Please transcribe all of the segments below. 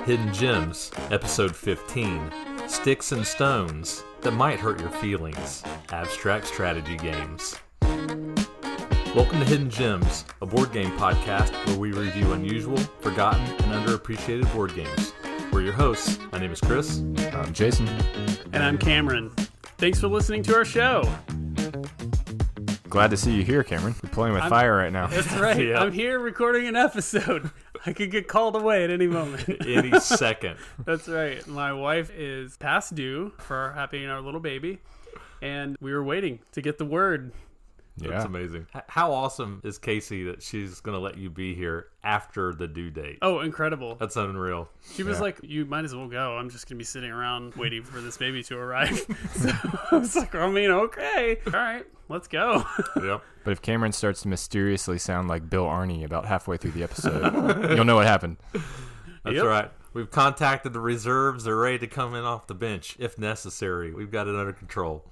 Hidden Gems, Episode 15, Sticks and Stones That Might Hurt Your Feelings, Abstract Strategy Games. Welcome to Hidden Gems, a board game podcast where we review unusual, forgotten, and underappreciated board games. We're your hosts. My name is Chris. I'm Jason. And I'm Cameron. Thanks for listening to our show. Glad to see you here, Cameron. We're playing with fire right now. That's right. Yep. I'm here recording an episode. I could get called away at any moment. Any second. That's right. My wife is past due for having our little baby, and we were waiting to get the word. That's amazing. How awesome is Casey that she's going to let you be here after the due date? Oh, incredible. That's unreal. She was like, you might as well go. I'm just going to be sitting around waiting for this baby to arrive. So I was like, I mean, okay. All right, let's go. Yep. But if Cameron starts to mysteriously sound like Bill Arney about halfway through the episode, you'll know what happened. That's right. We've contacted the reserves. They're ready to come in off the bench if necessary. We've got it under control.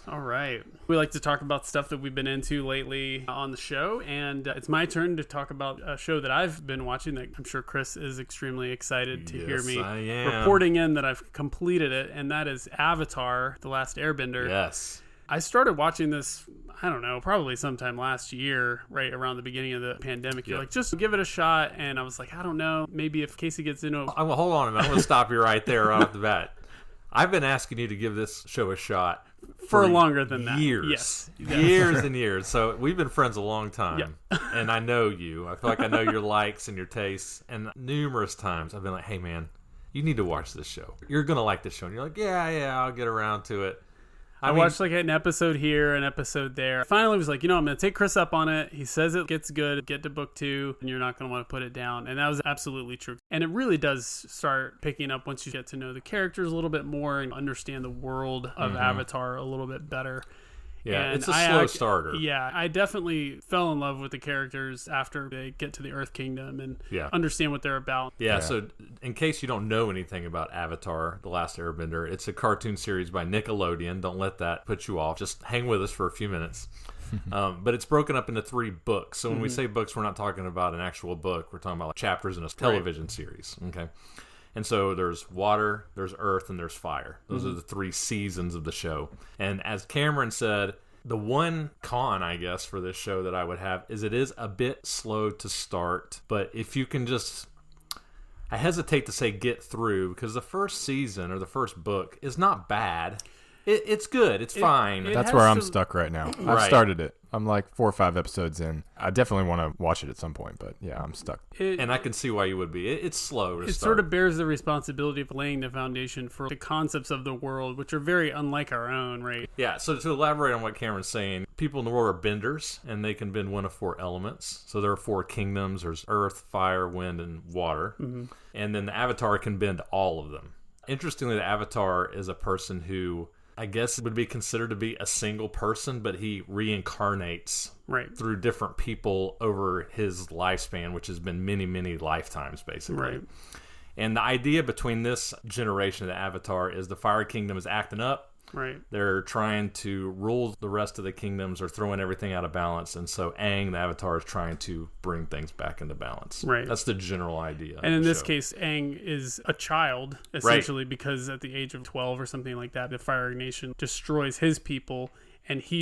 All right. We like to talk about stuff that we've been into lately on the show, and it's my turn to talk about a show that I've been watching that I'm sure Chris is extremely excited to hear me reporting in that I've completed it, and that is Avatar: The Last Airbender. Yes. I started watching this, I don't know, probably sometime last year, right around the beginning of the pandemic. You're like, just give it a shot, and I was like, I don't know, maybe if Casey gets into it. Hold on a minute. I'm going to stop you right there right off the bat. I've been asking you to give this show a shot for longer than that. Years. Yes. Years and years. So we've been friends a long time. Yep. And I know you. I feel like I know your likes and your tastes. And numerous times I've been like, hey, man, you need to watch this show. You're going to like this show. And you're like, yeah, I'll get around to it. I watched like an episode here, an episode there. Finally was like, I'm going to take Chris up on it. He says it gets good. Get to book 2, and you're not going to want to put it down. And that was absolutely true. And it really does start picking up once you get to know the characters a little bit more and understand the world of Avatar a little bit better. Yeah, and it's a slow starter. Yeah, I definitely fell in love with the characters after they get to the Earth Kingdom and understand what they're about. Yeah, so in case you don't know anything about Avatar: The Last Airbender, it's a cartoon series by Nickelodeon. Don't let that put you off. Just hang with us for a few minutes. But it's broken up into 3 books. So when we say books, we're not talking about an actual book. We're talking about like chapters in a television series. Okay. And so there's water, there's earth, and there's fire. Those are the 3 seasons of the show. And as Cameron said, the one con, I guess, for this show that I would have is it is a bit slow to start. But if you can just... I hesitate to say get through, because the first season or the first book is not bad. It's good. It's fine. That's where I'm stuck right now. I've Right. started it. I'm like 4 or 5 episodes in. I definitely want to watch it at some point, but yeah, I'm stuck. And I can see why you would be. It's slow to It start. sort of bears the responsibility of laying the foundation for the concepts of the world, which are very unlike our own, right? Yeah, so to elaborate on what Cameron's saying, people in the world are benders, and they can bend one of 4 elements. So there are 4 kingdoms. There's earth, fire, wind, and water. And then the Avatar can bend all of them. Interestingly, the Avatar is a person who... I guess it would be considered to be a single person, but he reincarnates through different people over his lifespan, which has been many, many lifetimes, basically. Right. And the idea between this generation of the Avatar is the Fire Kingdom is acting up. Right. They're trying to rule the rest of the kingdoms or throwing everything out of balance. And so Aang, the Avatar, is trying to bring things back into balance. Right. That's the general idea. And in this case, Aang is a child, essentially, because at the age of 12 or something like that, the Fire Nation destroys his people. And he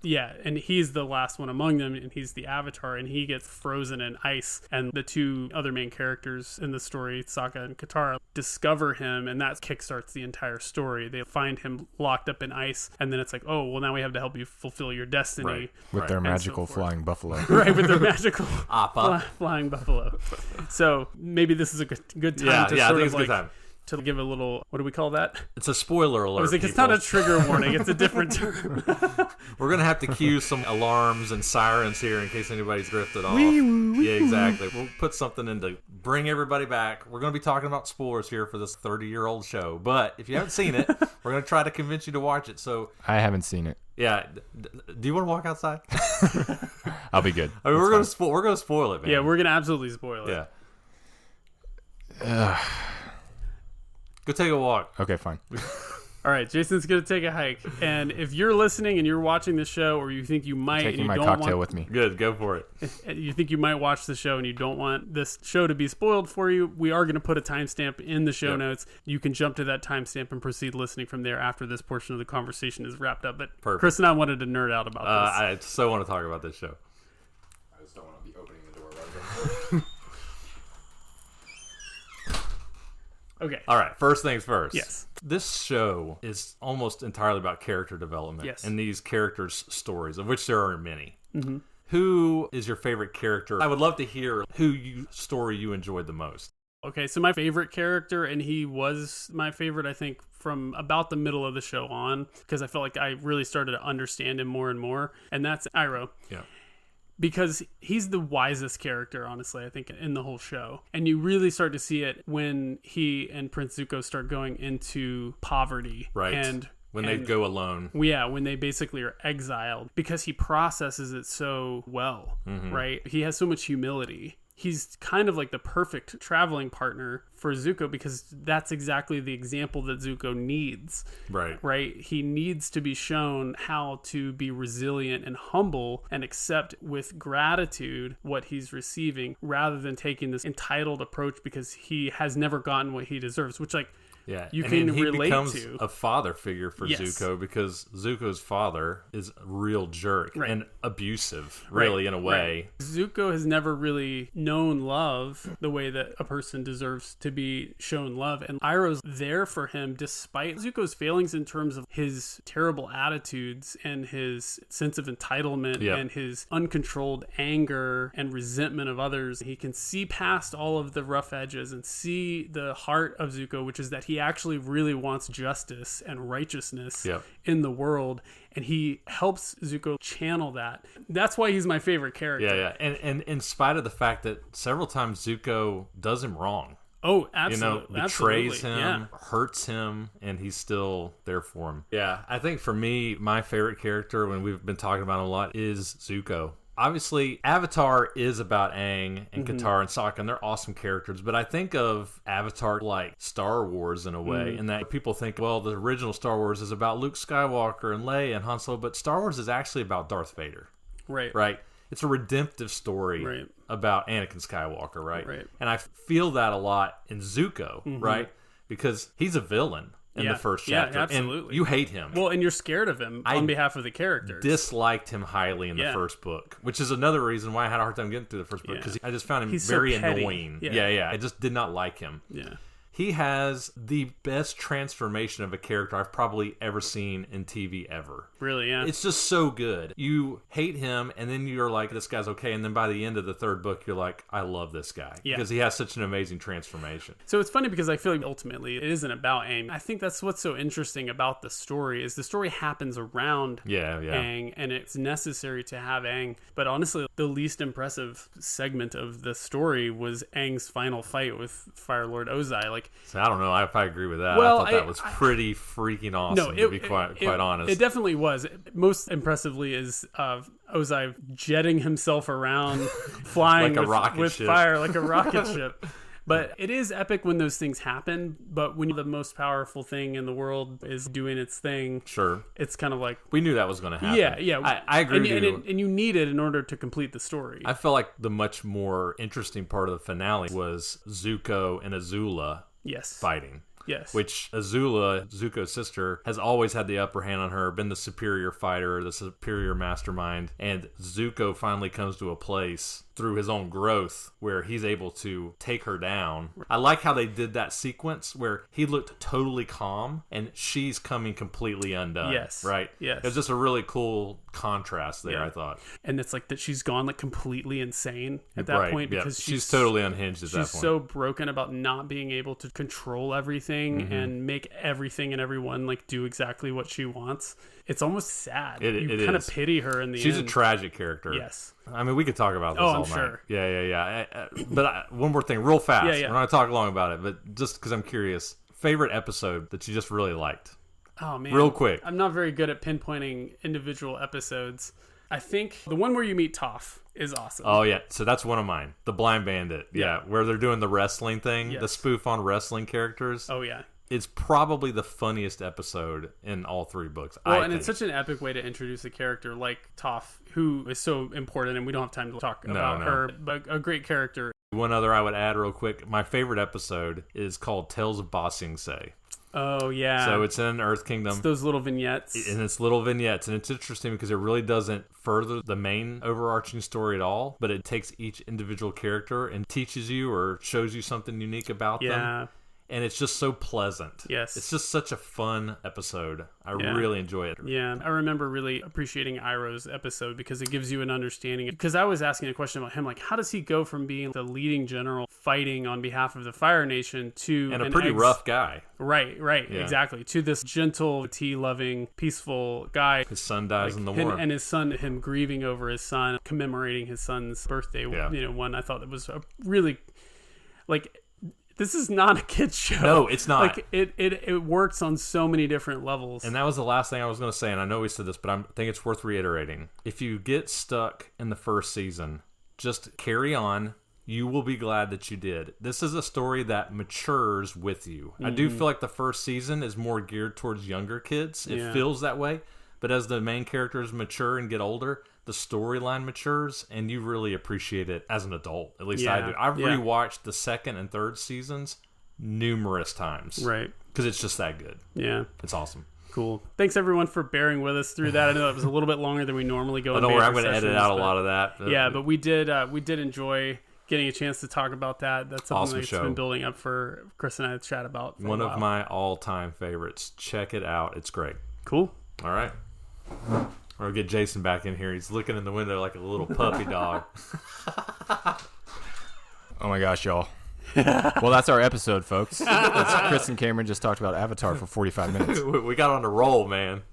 yeah, and he's the last one among them, and he's the Avatar, and he gets frozen in ice. And the 2 other main characters in the story, Sokka and Katara, discover him, and that kickstarts the entire story. They find him locked up in ice, and then it's like, oh, well, now we have to help you fulfill your destiny. With their magical flying buffalo. Right, with their magical flying buffalo. So maybe this is a good time to sort of like... To give a little, what do we call that? It's a spoiler alert. I was like, it's not a trigger warning. It's a different term. We're going to have to cue some alarms and sirens here in case anybody's drifted off. Yeah, exactly. We'll put something in to bring everybody back. We're going to be talking about spoilers here for this 30-year-old show. But if you haven't seen it, we're going to try to convince you to watch it. So I haven't seen it. Yeah. Do you want to walk outside? I'll be good. I mean, we're going to spoil it, man. Yeah, we're going to absolutely spoil it. Yeah. Go take a walk. Okay, fine. All right, Jason's going to take a hike. And if you're listening and you're watching the show, or you think you might... Taking and you my don't cocktail want, with me. Good, go for it. You think you might watch the show and you don't want this show to be spoiled for you, we are going to put a timestamp in the show notes. You can jump to that timestamp and proceed listening from there after this portion of the conversation is wrapped up. But Perfect. Chris and I wanted to nerd out about this. I so want to talk about this show. I just don't want to be opening the door right now. Okay. All right, first things first. Yes. This show is almost entirely about character development. Yes. And these characters' stories, of which there are many. Mm-hmm. Who is your favorite character? I would love to hear story you enjoyed the most. Okay, so my favorite character, and he was my favorite, I think, from about the middle of the show on, because I felt like I really started to understand him more and more, and that's Iroh. Yeah. Because he's the wisest character, honestly, I think, in the whole show. And you really start to see it when he and Prince Zuko start going into poverty. Right. And when they go alone. Yeah, when they basically are exiled. Because he processes it so well, right? He has so much humility. He's kind of like the perfect traveling partner for Zuko, because that's exactly the example that Zuko needs. Right? He needs to be shown how to be resilient and humble and accept with gratitude what he's receiving, rather than taking this entitled approach because he has never gotten what he deserves, which, like, yeah, you and can he relate becomes to. a father figure for Yes. Zuko, because Zuko's father is a real jerk Right. and abusive, really, in a way. Right. Zuko has never really known love the way that a person deserves to be shown love, and Iroh's there for him despite Zuko's failings in terms of his terrible attitudes and his sense of entitlement and his uncontrolled anger and resentment of others. He can see past all of the rough edges and see the heart of Zuko, which is that he actually really wants justice and righteousness in the world, and he helps Zuko channel that. That's why he's my favorite character. Yeah. And in spite of the fact that several times Zuko does him wrong. Oh, absolutely. Betrays absolutely. him, hurts him, and he's still there for him. Yeah, I think for me, my favorite character, when we've been talking about him a lot, is Zuko. Obviously, Avatar is about Aang and Katara and Sokka, and they're awesome characters, but I think of Avatar like Star Wars in a way, in that people think, well, the original Star Wars is about Luke Skywalker and Leia and Han Solo, but Star Wars is actually about Darth Vader. Right? It's a redemptive story about Anakin Skywalker, right? And I feel that a lot in Zuko, right? Because he's a villain in the first chapter. Yeah, absolutely. And you hate him. Well, and you're scared of him on behalf of the characters. Disliked him highly in the first book, which is another reason why I had a hard time getting through the first book, because I just found him very annoying. I just did not like him. He has the best transformation of a character I've probably ever seen in TV ever. Really, yeah. It's just so good. You hate him, and then you're like, this guy's okay. And then by the end of the third book, you're like, I love this guy. Because he has such an amazing transformation. So it's funny because I feel like ultimately it isn't about Aang. I think that's what's so interesting about the story, is the story happens around Aang, and it's necessary to have Aang. But honestly, the least impressive segment of the story was Aang's final fight with Fire Lord Ozai. Like, so I don't know if I agree with that. Well, I thought that was pretty freaking awesome, to be quite honest. It definitely was. Most impressively is Ozai jetting himself around, flying like with ship. fire like a rocket ship. But it is epic when those things happen. But when the most powerful thing in the world is doing its thing, it's kind of like, we knew that was going to happen. Yeah. I agree with you. And you need it in order to complete the story. I felt like the much more interesting part of the finale was Zuko and Azula fighting. Yes. Which Azula, Zuko's sister, has always had the upper hand on her, been the superior fighter, the superior mastermind, and Zuko finally comes to a place through his own growth where he's able to take her down. I like how they did that sequence where he looked totally calm and she's coming completely undone. Right? It was just a really cool contrast there, I thought. And it's like that she's gone like completely insane at that point, because she's totally unhinged at that point. She's so broken about not being able to control everything and make everything and everyone like do exactly what she wants. It's almost sad. You kind of pity her in the end. She's a tragic character. Yes. I mean, we could talk about this all night. Sure. Yeah. But one more thing, real fast. We're not going to talk long about it, but just because I'm curious. Favorite episode that you just really liked? Oh, man. Real quick. I'm not very good at pinpointing individual episodes. I think the one where you meet Toph is awesome. Oh, yeah. So that's one of mine. The Blind Bandit. Yeah. Where they're doing the wrestling thing. The spoof on wrestling characters. Oh, yeah. It's probably the funniest episode in all 3 books. Well, and it's such an epic way to introduce a character like Toph, who is so important, and we don't have time to talk about her, but a great character. One other I would add real quick. My favorite episode is called Tales of Ba Sing Se. Oh, yeah. So it's in Earth Kingdom. It's those little vignettes. And it's little vignettes. And it's interesting because it really doesn't further the main overarching story at all, but it takes each individual character and teaches you or shows you something unique about them. And it's just so pleasant. Yes. It's just such a fun episode. I really enjoy it. Yeah. I remember really appreciating Iroh's episode because it gives you an understanding. Because I was asking a question about him, like, how does he go from being the leading general fighting on behalf of the Fire Nation to... And a pretty rough guy. Right, exactly. To this gentle, tea-loving, peaceful guy. His son dies in the war. And his son, him grieving over his son, commemorating his son's birthday. You know, one I thought that was a really... Like... This is not a kid's show. No, it's not. Like it works on so many different levels. And that was the last thing I was going to say, and I know we said this, but I think it's worth reiterating. If you get stuck in the first season, just carry on. You will be glad that you did. This is a story that matures with you. I do feel like the first season is more geared towards younger kids. It feels that way. But as the main characters mature and get older, the storyline matures, and you really appreciate it as an adult. At least I do. I've rewatched the 2nd and 3rd seasons numerous times. Right. Because it's just that good. Yeah. It's awesome. Cool. Thanks, everyone, for bearing with us through that. I know that was a little bit longer than we normally go. Don't worry, I'm going to edit out a lot of that. But we did enjoy getting a chance to talk about that. That's something that's been building up for Chris and I to chat about for a while. One of my all-time favorites. Check it out. It's great. Cool. All right. We'll get Jason back in here. He's looking in the window like a little puppy dog. Oh my gosh, y'all. Well, that's our episode, folks. Chris and Cameron just talked about Avatar for 45 minutes. We got on a roll, man.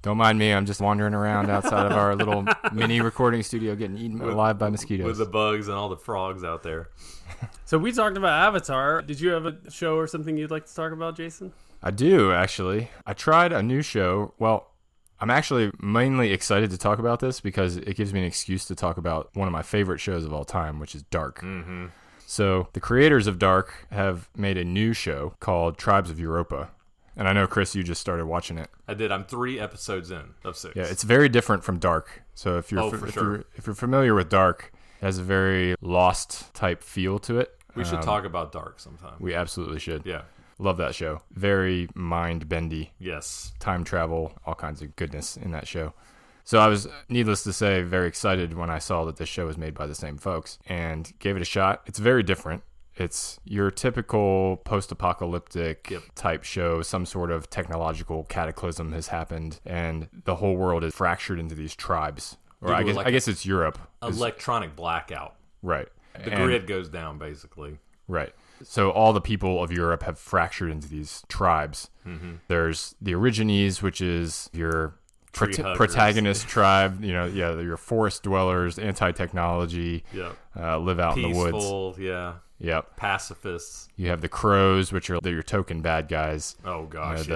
Don't mind me. I'm just wandering around outside of our little mini recording studio getting eaten alive by mosquitoes. With the bugs and all the frogs out there. So we talked about Avatar. Did you have a show or something you'd like to talk about, Jason? I do, actually. I tried a new show. Well, I'm actually mainly excited to talk about this because it gives me an excuse to talk about one of my favorite shows of all time, which is Dark. Mm-hmm. So the creators of Dark have made a new show called Tribes of Europa. And I know, Chris, you just started watching it. I did. I'm 3 episodes in of 6. Yeah, it's very different from Dark. So if you're if you're familiar with Dark, it has a very Lost type feel to it. We should talk about Dark sometime. We absolutely should. Yeah. Love that show. Very mind-bendy. Yes. Time travel, all kinds of goodness in that show. So I was, needless to say, very excited when I saw that this show was made by the same folks and gave it a shot. It's very different. It's your typical post-apocalyptic type show. Some sort of technological cataclysm has happened, and the whole world is fractured into these tribes. Or I guess it's Europe. Electronic blackout. Right. The grid goes down, basically. Right. So all the people of Europe have fractured into these tribes. Mm-hmm. There's the Origines, which is your protagonist tribe. You know, your forest dwellers, anti-technology, live out in the woods. Peaceful, Yep. Pacifists. You have the Crows, which are your token bad guys. Oh gosh,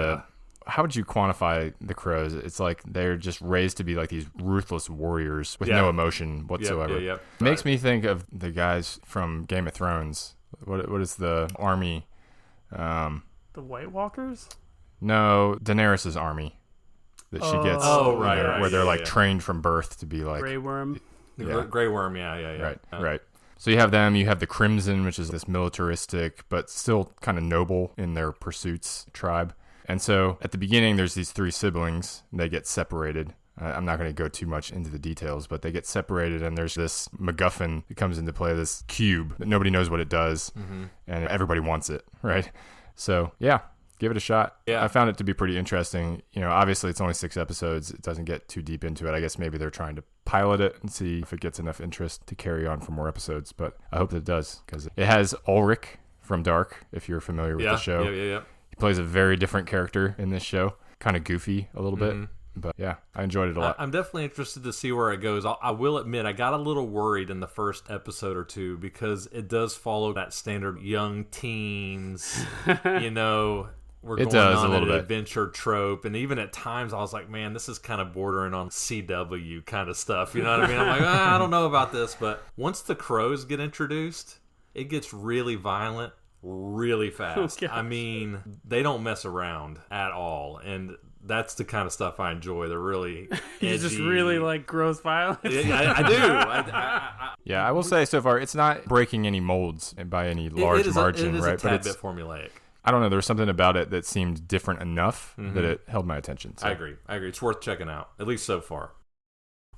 how would you quantify the Crows? It's like they're just raised to be like these ruthless warriors with no emotion whatsoever. Yep. Makes me think of the guys from Game of Thrones. What is the army? The White Walkers? No, Daenerys' army that she gets. Where they're like trained from birth to be like Grey Worm. Grey Worm, yeah. Right. So you have them. You have the Crimson, which is this militaristic but still kind of noble in their pursuits tribe. And so at the beginning, there's these 3 siblings. They get separated. I'm not going to go too much into the details, but they get separated, and there's this MacGuffin that comes into play, this cube that nobody knows what it does, and everybody wants it, right? So, yeah, give it a shot. Yeah. I found it to be pretty interesting. You know, obviously, it's only 6 episodes. It doesn't get too deep into it. I guess maybe they're trying to pilot it and see if it gets enough interest to carry on for more episodes, but I hope that it does, because it has Ulrich from Dark, if you're familiar with the show. Yeah. He plays a very different character in this show, kind of goofy a little bit. But yeah, I enjoyed it a lot. I'm definitely interested to see where it goes. I will admit, I got a little worried in the first episode or 2 because it does follow that standard young teens, we're going on an adventure trope. And even at times I was like, man, this is kind of bordering on CW kind of stuff. You know what I mean? I'm like, I don't know about this. But once the Crows get introduced, it gets really violent, really fast. I mean, they don't mess around at all. And that's the kind of stuff I enjoy. They're really edgy. You just really like gross violence? I do. Yeah, I will say so far, it's not breaking any molds by any large margin, it is right? a tad bit formulaic. I don't know. There was something about it that seemed different enough that it held my attention. So. I agree. It's worth checking out, at least so far.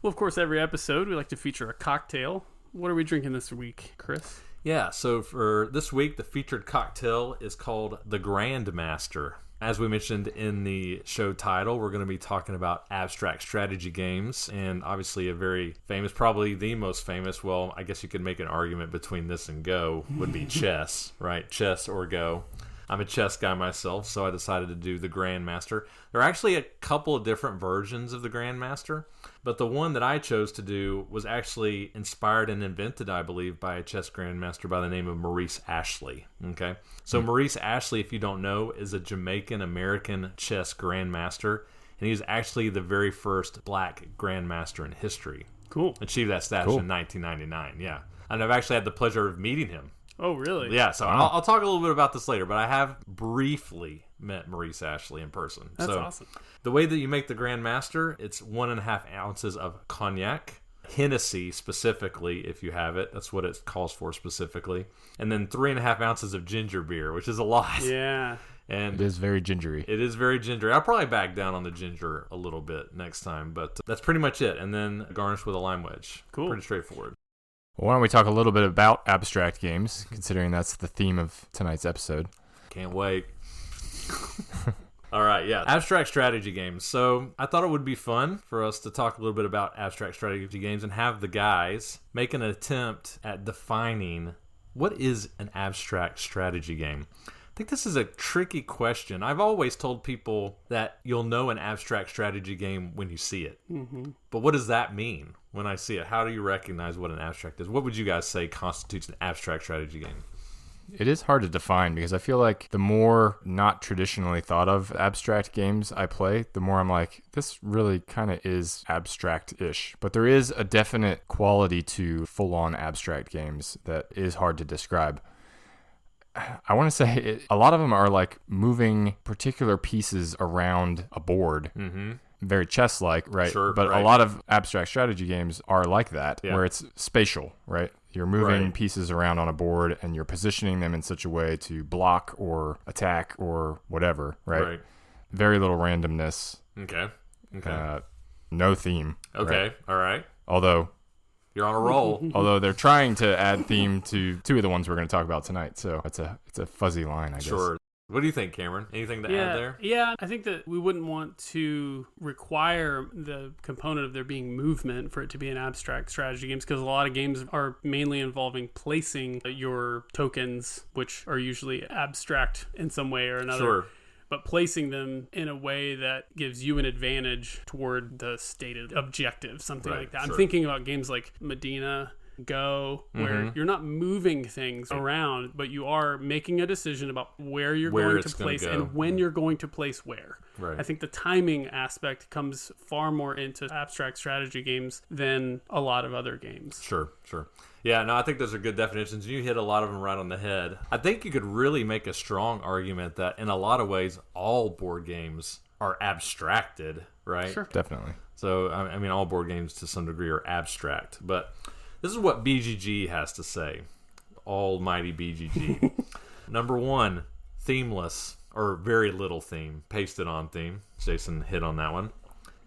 Well, of course, every episode we like to feature a cocktail. What are we drinking this week, Chris? Yeah, so for this week, the featured cocktail is called the Grandmaster. As we mentioned in the show title, we're going to be talking about abstract strategy games, and obviously a very famous, probably the most famous, well, I guess you could make an argument between this and Go, would be chess, right? Chess or Go. I'm a chess guy myself, so I decided to do the Grandmaster. There are actually a couple of different versions of the Grandmaster, but the one that I chose to do was actually inspired and invented, I believe, by a chess grandmaster by the name of Maurice Ashley. Okay, so Maurice Ashley, if you don't know, is a Jamaican-American chess grandmaster, and he was actually the very first black grandmaster in history. Cool. Achieved that status in 1999, yeah. And I've actually had the pleasure of meeting him. Oh, really? Yeah, so I'll talk a little bit about this later, but I have briefly met Maurice Ashley in person. That's awesome. The way that you make the Grandmaster, it's 1.5 ounces of cognac, Hennessy specifically, if you have it. That's what it calls for specifically. And then 3.5 ounces of ginger beer, which is a lot. Yeah. And it is very gingery. It is very gingery. I'll probably back down on the ginger a little bit next time, but that's pretty much it. And then garnish with a lime wedge. Cool. Pretty straightforward. Well, why don't we talk a little bit about abstract games, considering that's the theme of tonight's episode. Can't wait. All right, yeah. Abstract strategy games. So I thought it would be fun for us to talk a little bit about abstract strategy games and have the guys make an attempt at defining what is an abstract strategy game. I think this is a tricky question. I've always told people that you'll know an abstract strategy game when you see it. Mm-hmm. But what does that mean when I see it? How do you recognize what an abstract is? What would you guys say constitutes an abstract strategy game? It is hard to define because I feel like the more not traditionally thought of abstract games I play, the more I'm like, this really kind of is abstract-ish. But there is a definite quality to full-on abstract games that is hard to describe. I want to say a lot of them are like moving particular pieces around a board. Mm-hmm. Very chess-like, right? Sure, but right. A lot of abstract strategy games are like that, where it's spatial, right? You're moving pieces around on a board and you're positioning them in such a way to block or attack or whatever, right? Very little randomness. Okay. No theme. Okay. Right? All right. Although you're on a roll. Although they're trying to add theme to two of the ones we're going to talk about tonight, so it's a fuzzy line, I guess. Sure. What do you think, Cameron? Anything to add there? Yeah, I think that we wouldn't want to require the component of there being movement for it to be an abstract strategy games, because a lot of games are mainly involving placing your tokens, which are usually abstract in some way or another. Sure. But placing them in a way that gives you an advantage toward the stated objective, something like that. Sure. I'm thinking about games like Medina, Go, where you're not moving things around, but you are making a decision about where you're going to place and when you're going to place where. Right. I think the timing aspect comes far more into abstract strategy games than a lot of other games. Sure. Yeah, no, I think those are good definitions. You hit a lot of them right on the head. I think you could really make a strong argument that in a lot of ways, all board games are abstracted, right? Sure. Definitely. So, I mean, all board games to some degree are abstract, but this is what BGG has to say. Almighty BGG. Number 1, themeless, or very little theme. Pasted on theme. Jason hit on that one.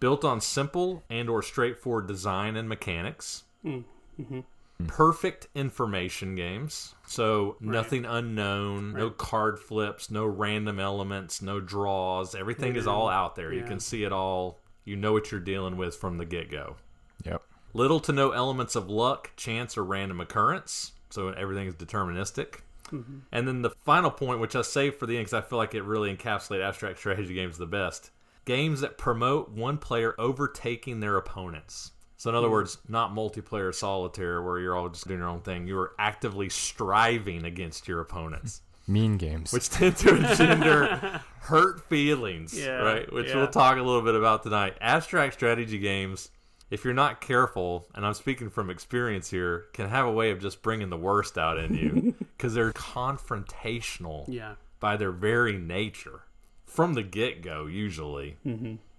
Built on simple and or straightforward design and mechanics. Mm-hmm. Perfect information games. So nothing unknown, no card flips, no random elements, no draws. Everything is all out there. You can see it all. You know what you're dealing with from the get-go. Yep. Little to no elements of luck, chance, or random occurrence. So everything is deterministic. Mm-hmm. And then the final point, which I saved for the end because I feel like it really encapsulates abstract strategy games the best. Games that promote one player overtaking their opponents. So in other words, not multiplayer solitaire where you're all just doing your own thing. You are actively striving against your opponents. Mean games. Which tend to engender hurt feelings, right? Which we'll talk a little bit about tonight. Abstract strategy games, if you're not careful, and I'm speaking from experience here, can have a way of just bringing the worst out in you. because they're confrontational Yeah. by their very nature. From the get-go, usually.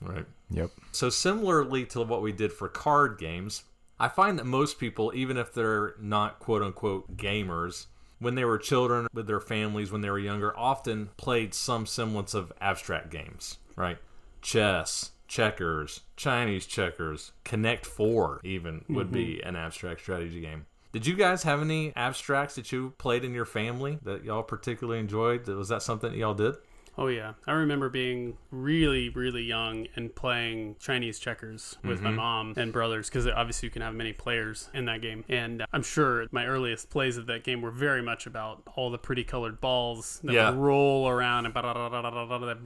Right. Yep. So similarly to what we did for card games, I find that most people, even if they're not quote-unquote gamers, when they were children with their families, when they were younger, often played some semblance of abstract games, right? Chess, checkers, Chinese checkers, Connect Four even would be an abstract strategy game. Did you guys have any abstracts that you played in your family that y'all particularly enjoyed? Was that something that y'all did? Oh, yeah. I remember being really, really young and playing Chinese checkers with my mom and brothers, because obviously you can have many players in that game. And I'm sure my earliest plays of that game were very much about all the pretty colored balls that would roll around and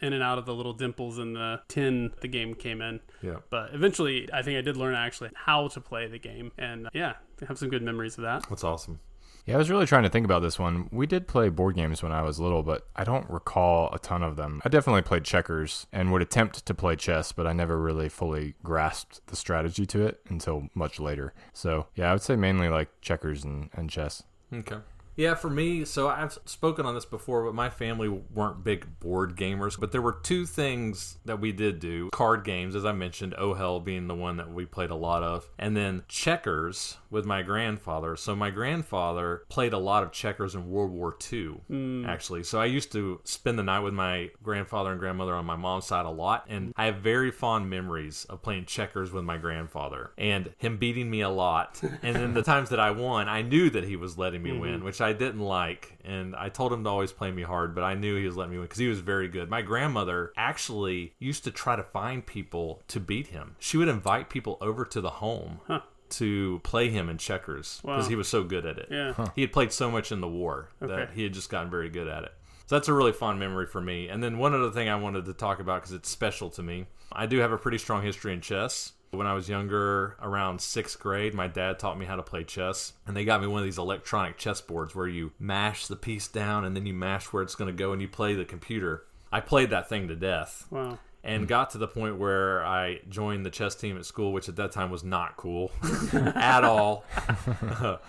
in and out of the little dimples in the tin the game came in. Yeah. But eventually, I think I did learn actually how to play the game. And I have some good memories of that. That's awesome. Yeah, I was really trying to think about this one. We did play board games when I was little, but I don't recall a ton of them. I definitely played checkers and would attempt to play chess, but I never really fully grasped the strategy to it until much later. So, yeah, I would say mainly like checkers and chess. Okay. Yeah, for me, so I've spoken on this before, but my family weren't big board gamers. But there were two things that we did do. Card games, as I mentioned, Oh Hell being the one that we played a lot of. And then checkers with my grandfather. So my grandfather played a lot of checkers in World War II, actually. So I used to spend the night with my grandfather and grandmother on my mom's side a lot. And I have very fond memories of playing checkers with my grandfather and him beating me a lot. And then the times that I won, I knew that he was letting me win, which I didn't like, and I told him to always play me hard, but I knew he was letting me win because he was very good. My grandmother actually used to try to find people to beat him. She would invite people over to the home to play him in checkers because he was so good at it. Yeah. He had played so much in the war that he had just gotten very good at it. So that's a really fond memory for me. And then one other thing I wanted to talk about because it's special to me. I do have a pretty strong history in chess. When I was younger, around 6th grade, my dad taught me how to play chess. And they got me one of these electronic chess boards where you mash the piece down and then you mash where it's going to go and you play the computer. I played that thing to death. Wow. And got to the point where I joined the chess team at school, which at that time was not cool at all.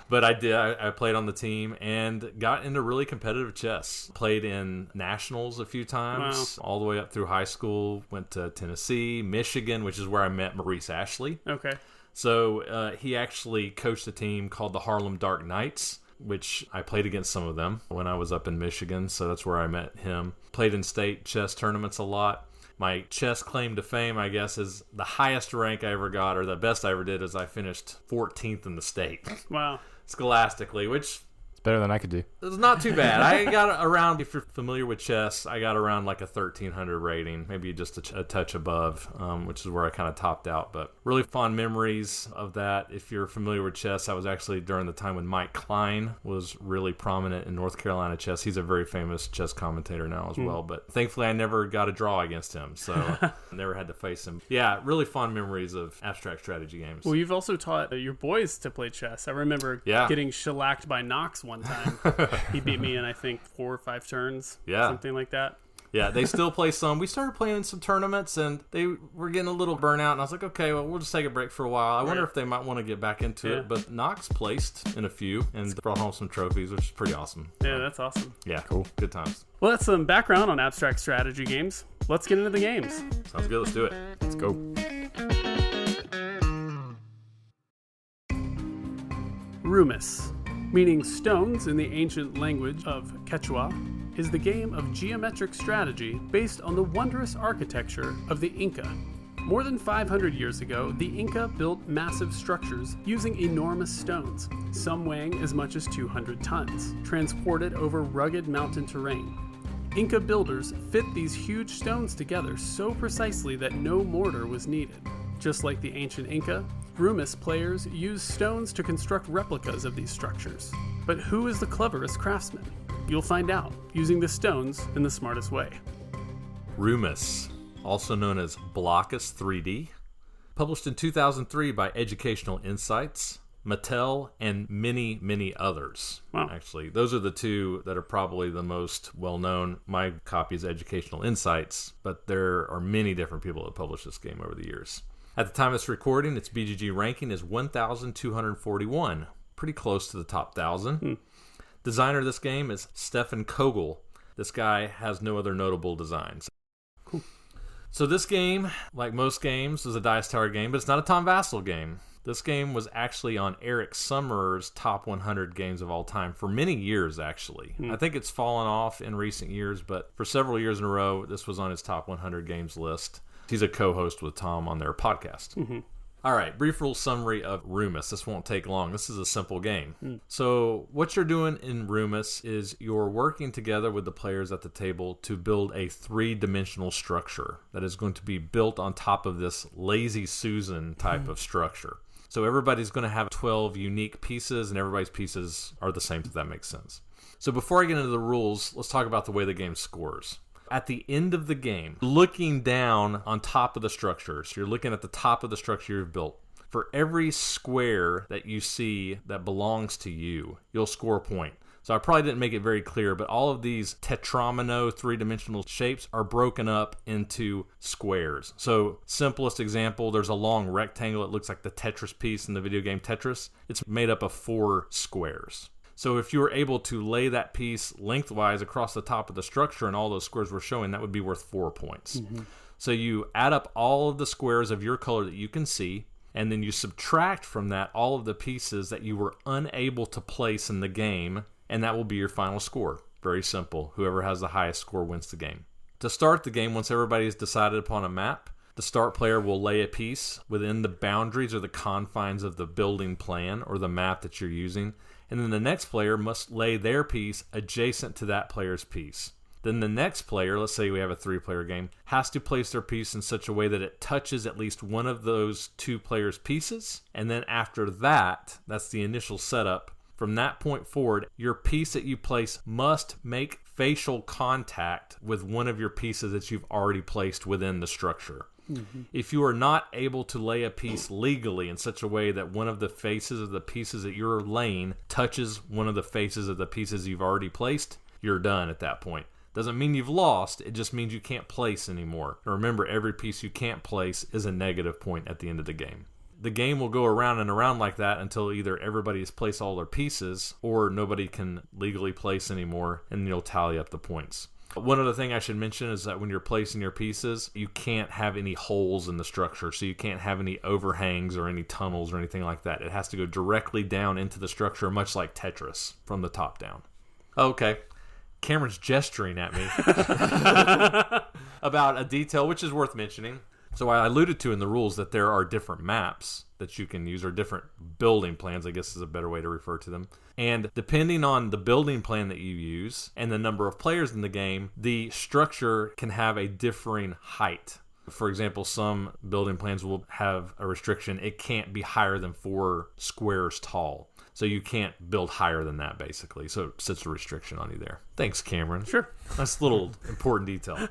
But I did. I played on the team and got into really competitive chess. Played in nationals a few times, all the way up through high school. Went to Tennessee, Michigan, which is where I met Maurice Ashley. Okay. So he actually coached a team called the Harlem Dark Knights, which I played against some of them when I was up in Michigan. So that's where I met him. Played in state chess tournaments a lot. My chess claim to fame, I guess, is the highest rank I ever got, or the best I ever did, is I finished 14th in the state. Wow. Scholastically, which... It's better than I could do. It's not too bad. I got around, if you're familiar with chess, I got around like a 1300 rating, maybe just a touch above, which is where I kind of topped out. But really fond memories of that. If you're familiar with chess, I was actually during the time when Mike Klein was really prominent in North Carolina chess. He's a very famous chess commentator now as well. But thankfully, I never got a draw against him, so I never had to face him. Yeah, really fond memories of abstract strategy games. Well, you've also taught your boys to play chess. I remember getting shellacked by Knox one time. He beat me in, I think, 4 or 5 turns. Yeah. Something like that. Yeah, they still play some. We started playing some tournaments, and they were getting a little burnout, and I was like, okay, well, we'll just take a break for a while. I wonder if they might want to get back into it. But Knox placed in a few and brought home some trophies, which is pretty awesome. Yeah, that's awesome. Yeah, cool. Good times. Well, that's some background on abstract strategy games. Let's get into the games. Sounds good. Let's do it. Let's go. Rumis, meaning stones in the ancient language of Quechua, is the game of geometric strategy based on the wondrous architecture of the Inca. More than 500 years ago, the Inca built massive structures using enormous stones, some weighing as much as 200 tons, transported over rugged mountain terrain. Inca builders fit these huge stones together so precisely that no mortar was needed. Just like the ancient Inca, Rumis players use stones to construct replicas of these structures. But who is the cleverest craftsman? You'll find out, using the stones in the smartest way. Rumis, also known as Blockus 3D, published in 2003 by Educational Insights, Mattel, and many, many others. Wow. Actually, those are the two that are probably the most well-known. My copy is Educational Insights, but there are many different people that published this game over the years. At the time of this recording, its BGG ranking is 1,241, pretty close to the top 1,000. Designer of this game is Stefan Kogel. This guy has no other notable designs. Cool. So this game, like most games, is a Dice Tower game, but it's not a Tom Vassell game. This game was actually on Eric Summerer's top 100 games of all time for many years, actually. I think it's fallen off in recent years, but for several years in a row, this was on his top 100 games list. He's a co-host with Tom on their podcast. Mm-hmm. All right, brief little summary of Rumis. This won't take long. This is a simple game. So what you're doing in Rumis is you're working together with the players at the table to build a three-dimensional structure that is going to be built on top of this Lazy Susan type of structure. So everybody's going to have 12 unique pieces, and everybody's pieces are the same, if that makes sense. So before I get into the rules, let's talk about the way the game scores. At the end of the game, looking down on top of the structure, so you're looking at the top of the structure you've built, for every square that you see that belongs to you, you'll score a point. So I probably didn't make it very clear, but all of these tetromino three-dimensional shapes are broken up into squares. So simplest example, there's a long rectangle. It looks like the Tetris piece in the video game Tetris. It's made up of 4 squares. So if you were able to lay that piece lengthwise across the top of the structure and all those squares were showing, that would be worth 4 points. So you add up all of the squares of your color that you can see, and then you subtract from that all of the pieces that you were unable to place in the game, and that will be your final score. Very simple. Whoever has the highest score wins the game. To start the game, once everybody has decided upon a map, the start player will lay a piece within the boundaries or the confines of the building plan or the map that you're using, and then the next player must lay their piece adjacent to that player's piece. Then the next player, let's say we have a 3-player game, has to place their piece in such a way that it touches at least one of those 2 players' pieces, and then after that, that's the initial setup. From that point forward, your piece that you place must make facial contact with one of your pieces that you've already placed within the structure. If you are not able to lay a piece legally in such a way that one of the faces of the pieces that you're laying touches one of the faces of the pieces you've already placed, you're done at that point. Doesn't mean you've lost, it just means you can't place anymore. And remember, every piece you can't place is a negative point at the end of the game. The game will go around and around like that until either everybody has placed all their pieces or nobody can legally place anymore, and you'll tally up the points. One other thing I should mention is that when you're placing your pieces, you can't have any holes in the structure, so you can't have any overhangs or any tunnels or anything like that. It has to go directly down into the structure, much like Tetris, from the top down. Okay. Cameron's gesturing at me about a detail which is worth mentioning. So I alluded to in the rules that there are different maps that you can use, or different building plans, I guess is a better way to refer to them. And depending on the building plan that you use and the number of players in the game, the structure can have a differing height. For example, some building plans will have a restriction. It can't be higher than 4 squares tall. So you can't build higher than that, basically. So it sets a restriction on you there. Thanks, Cameron. Sure. That's a little important detail.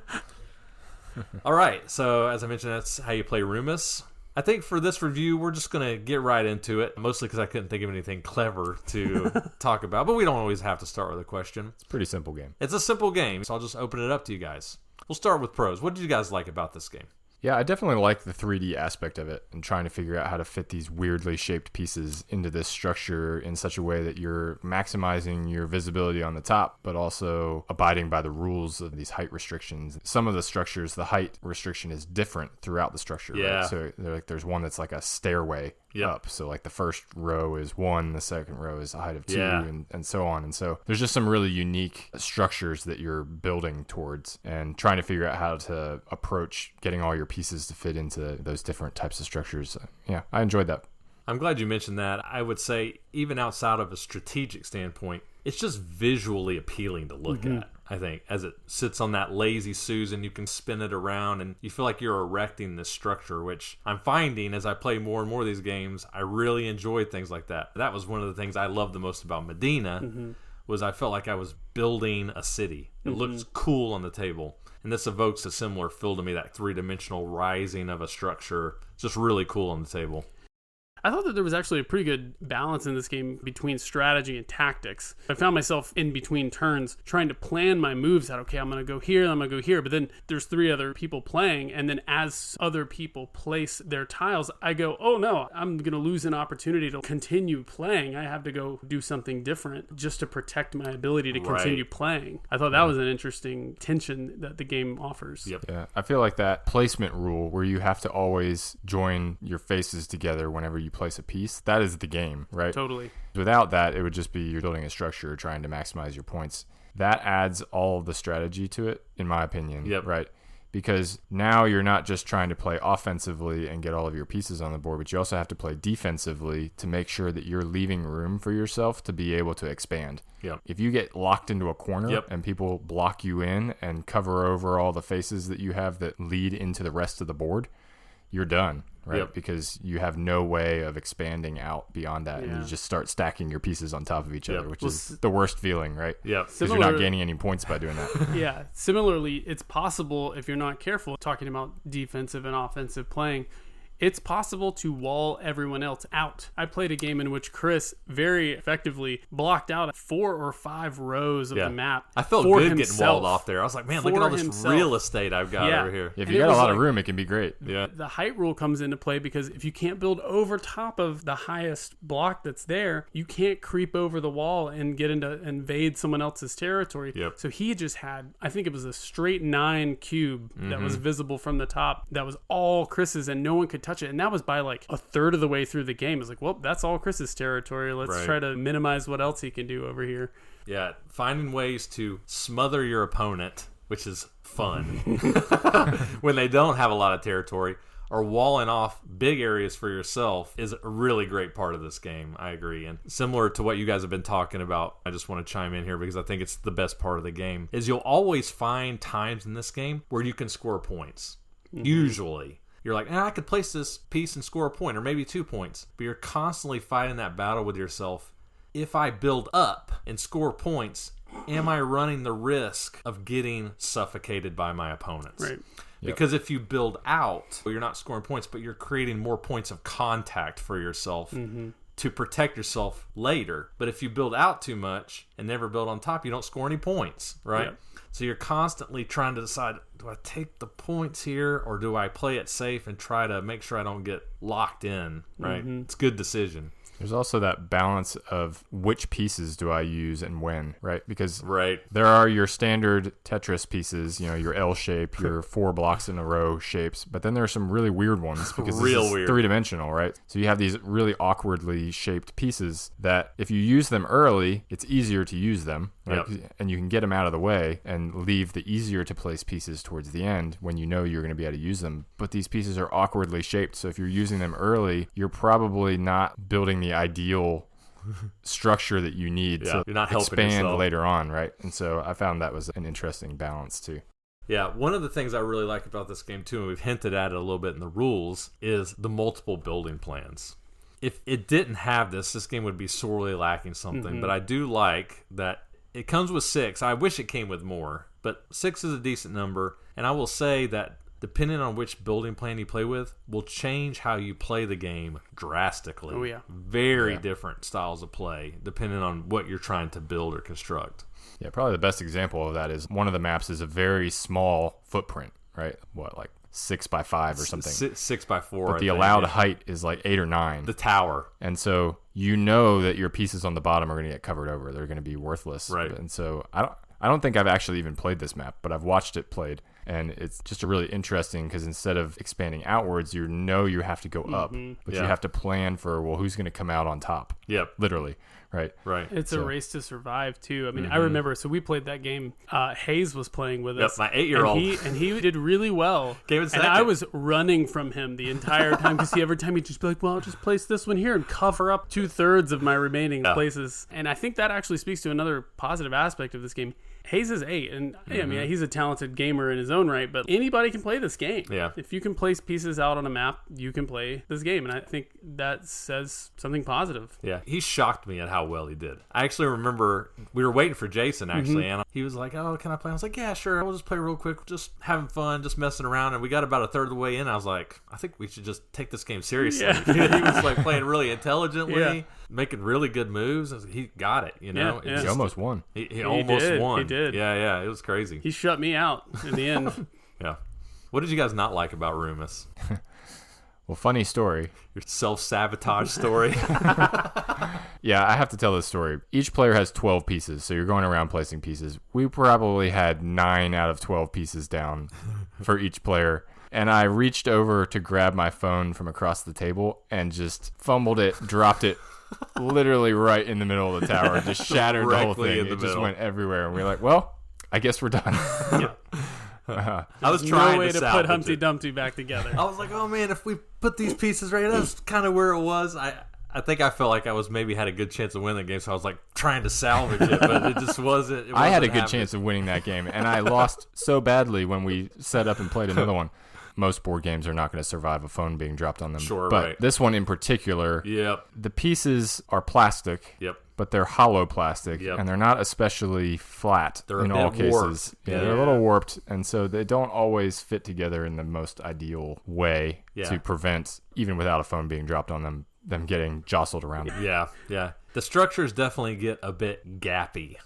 All right, so as I mentioned, that's how you play Rumis. I think for this review, we're just going to get right into it, mostly because I couldn't think of anything clever to talk about, but we don't always have to start with a question. It's a pretty simple game. It's a simple game, so I'll just open it up to you guys. We'll start with pros. What did you guys like about this game? Yeah, I definitely like the 3D aspect of it and trying to figure out how to fit these weirdly shaped pieces into this structure in such a way that you're maximizing your visibility on the top, but also abiding by the rules of these height restrictions. Some of the structures, the height restriction is different throughout the structure. Yeah. Right? So there's one that's like a stairway up. So like the first row is 1, the second row is a height of 2, and so on. And so there's just some really unique structures that you're building towards and trying to figure out how to approach getting all your pieces to fit into those different types of structures. Yeah, I enjoyed that. I'm glad you mentioned that. I would say even outside of a strategic standpoint, it's just visually appealing to look at. I think as it sits on that Lazy Susan, you can spin it around and you feel like you're erecting this structure, which I'm finding as I play more and more of these games, I really enjoy things like that. That was one of the things I loved the most about Medina, was I felt like I was building a city. It looks cool on the table. And this evokes a similar feel to me, that 3-dimensional rising of a structure. It's just really cool on the table. I thought that there was actually a pretty good balance in this game between strategy and tactics. I found myself in between turns trying to plan my moves out. Okay, I'm going to go here, I'm going to go here. But then there's 3 other people playing. And then as other people place their tiles, I go, oh no, I'm going to lose an opportunity to continue playing. I have to go do something different just to protect my ability to continue playing. I thought that was an interesting tension that the game offers. Yep. Yeah, I feel like that placement rule where you have to always join your faces together whenever you place a piece, that is the game, right? Totally. Without that, it would just be you're building a structure trying to maximize your points. That adds all of the strategy to it, in my opinion, right? Because now you're not just trying to play offensively and get all of your pieces on the board, but you also have to play defensively to make sure that you're leaving room for yourself to be able to expand. Yep. If you get locked into a corner and people block you in and cover over all the faces that you have that lead into the rest of the board, you're done, right? Because you have no way of expanding out beyond that, and you just start stacking your pieces on top of each other, which is the worst feeling, right? Yeah, because you're not gaining any points by doing that. Similarly, it's possible, if you're not careful, talking about defensive and offensive playing, it's possible to wall everyone else out. I played a game in which Chris very effectively blocked out 4 or 5 rows of the map. I felt good getting walled off there. I was like, man, look at all this real estate I've got over here. If you got a lot of room, it can be great. Yeah. The height rule comes into play because if you can't build over top of the highest block that's there, you can't creep over the wall and get into invade someone else's territory. Yep. So he just had, I think it was a straight 9 cube that was visible from the top. That was all Chris's, and no one could touch it, and that was by like a third of the way through the game. It's like, well, that's all Chris's territory. Let's try to minimize what else he can do over here. Yeah, finding ways to smother your opponent, which is fun when they don't have a lot of territory, or walling off big areas for yourself is a really great part of this game. I agree. And similar to what you guys have been talking about, I just want to chime in here because I think it's the best part of the game, is you'll always find times in this game where you can score points. Usually. You're like, I could place this piece and score a point or maybe 2 points. But you're constantly fighting that battle with yourself. If I build up and score points, am I running the risk of getting suffocated by my opponents? Right. Because if you build out, you're not scoring points, but you're creating more points of contact for yourself to protect yourself later. But if you build out too much and never build on top, you don't score any points, right? Yep. So you're constantly trying to decide, do I take the points here or do I play it safe and try to make sure I don't get locked in, right? It's a good decision. There's also that balance of which pieces do I use and when, right? Because there are your standard Tetris pieces, you know, your L shape, your 4 blocks in a row shapes, but then there are some really weird ones because this is weird. 3-dimensional, right? So you have these really awkwardly shaped pieces that if you use them early, it's easier to use them, right? And you can get them out of the way and leave the easier to place pieces towards the end when you know you're going to be able to use them. But these pieces are awkwardly shaped, so if you're using them early, you're probably not building the ideal structure that you need to you're not helping expand yourself later on, right? And so I found that was an interesting balance too. Yeah, one of the things I really like about this game too, and we've hinted at it a little bit in the rules, is the multiple building plans. If it didn't have this game would be sorely lacking something, but I do like that it comes with 6. I wish it came with more, but 6 is a decent number, and I will say that depending on which building plan you play with, will change how you play the game drastically. Oh, yeah. Very different styles of play, depending on what you're trying to build or construct. Yeah, probably the best example of that is one of the maps is a very small footprint, right? What, like 6 by 5 or something? 6 by 4. But the allowed height is like 8 or 9. The tower. And so you know that your pieces on the bottom are going to get covered over. They're going to be worthless. Right. And so I don't think I've actually even played this map, but I've watched it played. And it's just a really interesting because instead of expanding outwards, you know you have to go up, but you have to plan for, well, who's going to come out on top? Yep. Literally, right? Right. It's a race to survive, too. I mean, I remember, so we played that game. Hayes was playing with us. Yep, my 8-year-old. And he did really well. Came in second. And I was running from him the entire time because every time he'd just be like, well, I'll just place this one here and cover up 2/3 of my remaining places. And I think that actually speaks to another positive aspect of this game. Hayes is 8, and I mean, he's a talented gamer in his own right, but anybody can play this game. Yeah. If you can place pieces out on a map, you can play this game, and I think that says something positive. Yeah, he shocked me at how well he did. I actually remember we were waiting for Jason, actually, and he was like, oh, can I play? I was like, yeah, sure, we'll just play real quick, just having fun, just messing around, and we got about a third of the way in. I was like, I think we should just take this game seriously. Yeah. He was like playing really intelligently, making really good moves. He got it, you know. Yeah. He almost won. He almost won. He did. Yeah, it was crazy. He shut me out in the end. Yeah. What did you guys not like about Rumis? Well, funny story. Your self-sabotage story. Yeah, I have to tell this story. Each player has 12 pieces, so you're going around placing pieces. We probably had 9 out of 12 pieces down for each player. And I reached over to grab my phone from across the table and just fumbled it, dropped it literally right in the middle of the tower. Just shattered the whole thing. It just went everywhere. And we were like, well, I guess we're done. I was trying no way to put Humpty it. Dumpty back together. I was like, oh man, if we put these pieces right, that's kind of where it was. I think I felt like I was maybe had a good chance of winning the game, so I was like trying to salvage it, but it just wasn't. I had a good chance of winning that game, and I lost so badly when we set up and played another one. Most board games are not going to survive a phone being dropped on them. Sure, but right. This one in particular, the pieces are plastic. But they're hollow plastic, and they're not especially flat in all cases. Yeah, they're a little warped, and so they don't always fit together in the most ideal way to prevent, even without a phone being dropped on them getting jostled around. Yeah. The structures definitely get a bit gappy,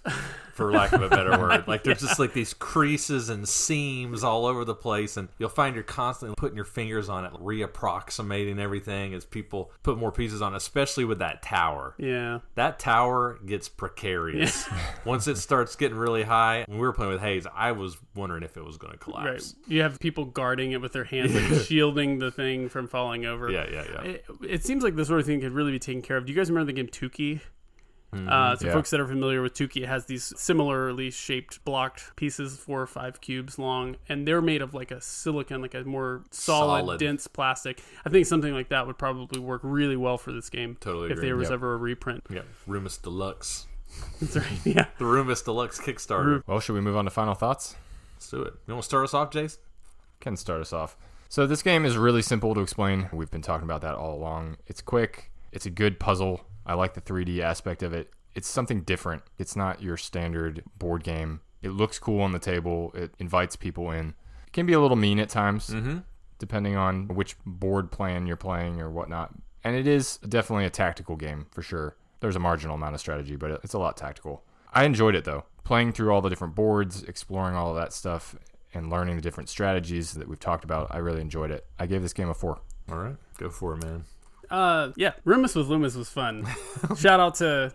for lack of a better word. Like there's just like these creases and seams all over the place, and you'll find you're constantly putting your fingers on it, reapproximating everything as people put more pieces on, especially with that tower. Yeah. That tower gets precarious. Once it starts getting really high, when we were playing with Hayes, I was wondering if it was going to collapse. Right. You have people guarding it with their hands, like shielding the thing from falling over. Yeah. It seems like this sort of thing could really be taken care of. Do you guys remember the game Tukey? Folks that are familiar with Tukey, it has these similarly shaped blocked pieces, 4 or 5 cubes long, and they're made of like a silicon, like a more solid, dense plastic. I think something like that would probably work really well for this game. Totally agree. If there was ever a reprint. Yeah, Rumis Deluxe. That's right. Yeah, the Rumis Deluxe Kickstarter. Well, should we move on to final thoughts? Let's do it. You want to start us off, Jason? Can start us off. So this game is really simple to explain. We've been talking about that all along. It's quick. It's a good puzzle. I like the 3D aspect of it. It's something different. It's not your standard board game. It looks cool on the table. It invites people in. It can be a little mean at times, depending on which board plan you're playing or whatnot. And it is definitely a tactical game, for sure. There's a marginal amount of strategy, but it's a lot tactical. I enjoyed it, though. Playing through all the different boards, exploring all of that stuff, and learning the different strategies that we've talked about, I really enjoyed it. I gave this game a 4. All right. Go for it, man. Rumis with Loomis was fun. Shout out to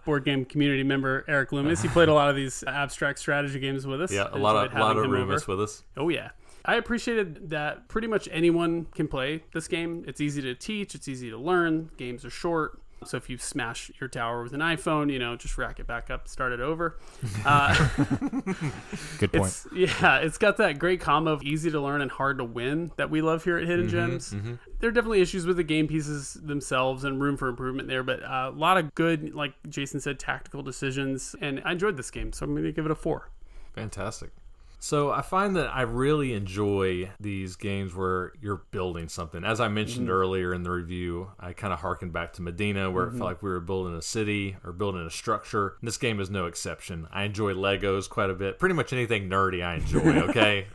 board game community member Eric Loomis. He played a lot of these abstract strategy games with us. Yeah, a lot of Rumis with us. Oh yeah, I appreciated that. Pretty much anyone can play this game. It's easy to teach. It's easy to learn. Games are short. So if you smash your tower with an iPhone, just rack it back up, start it over. Good point. It's got that great combo of easy to learn and hard to win that we love here at Hidden Gems. There are definitely issues with the game pieces themselves and room for improvement there, but a lot of good, like Jason said, tactical decisions. And I enjoyed this game, so I'm going to give it a 4. Fantastic. So I find that I really enjoy these games where you're building something. As I mentioned earlier in the review, I kind of harkened back to Medina, where it felt like we were building a city or building a structure. This game is no exception. I enjoy Legos quite a bit. Pretty much anything nerdy I enjoy, okay?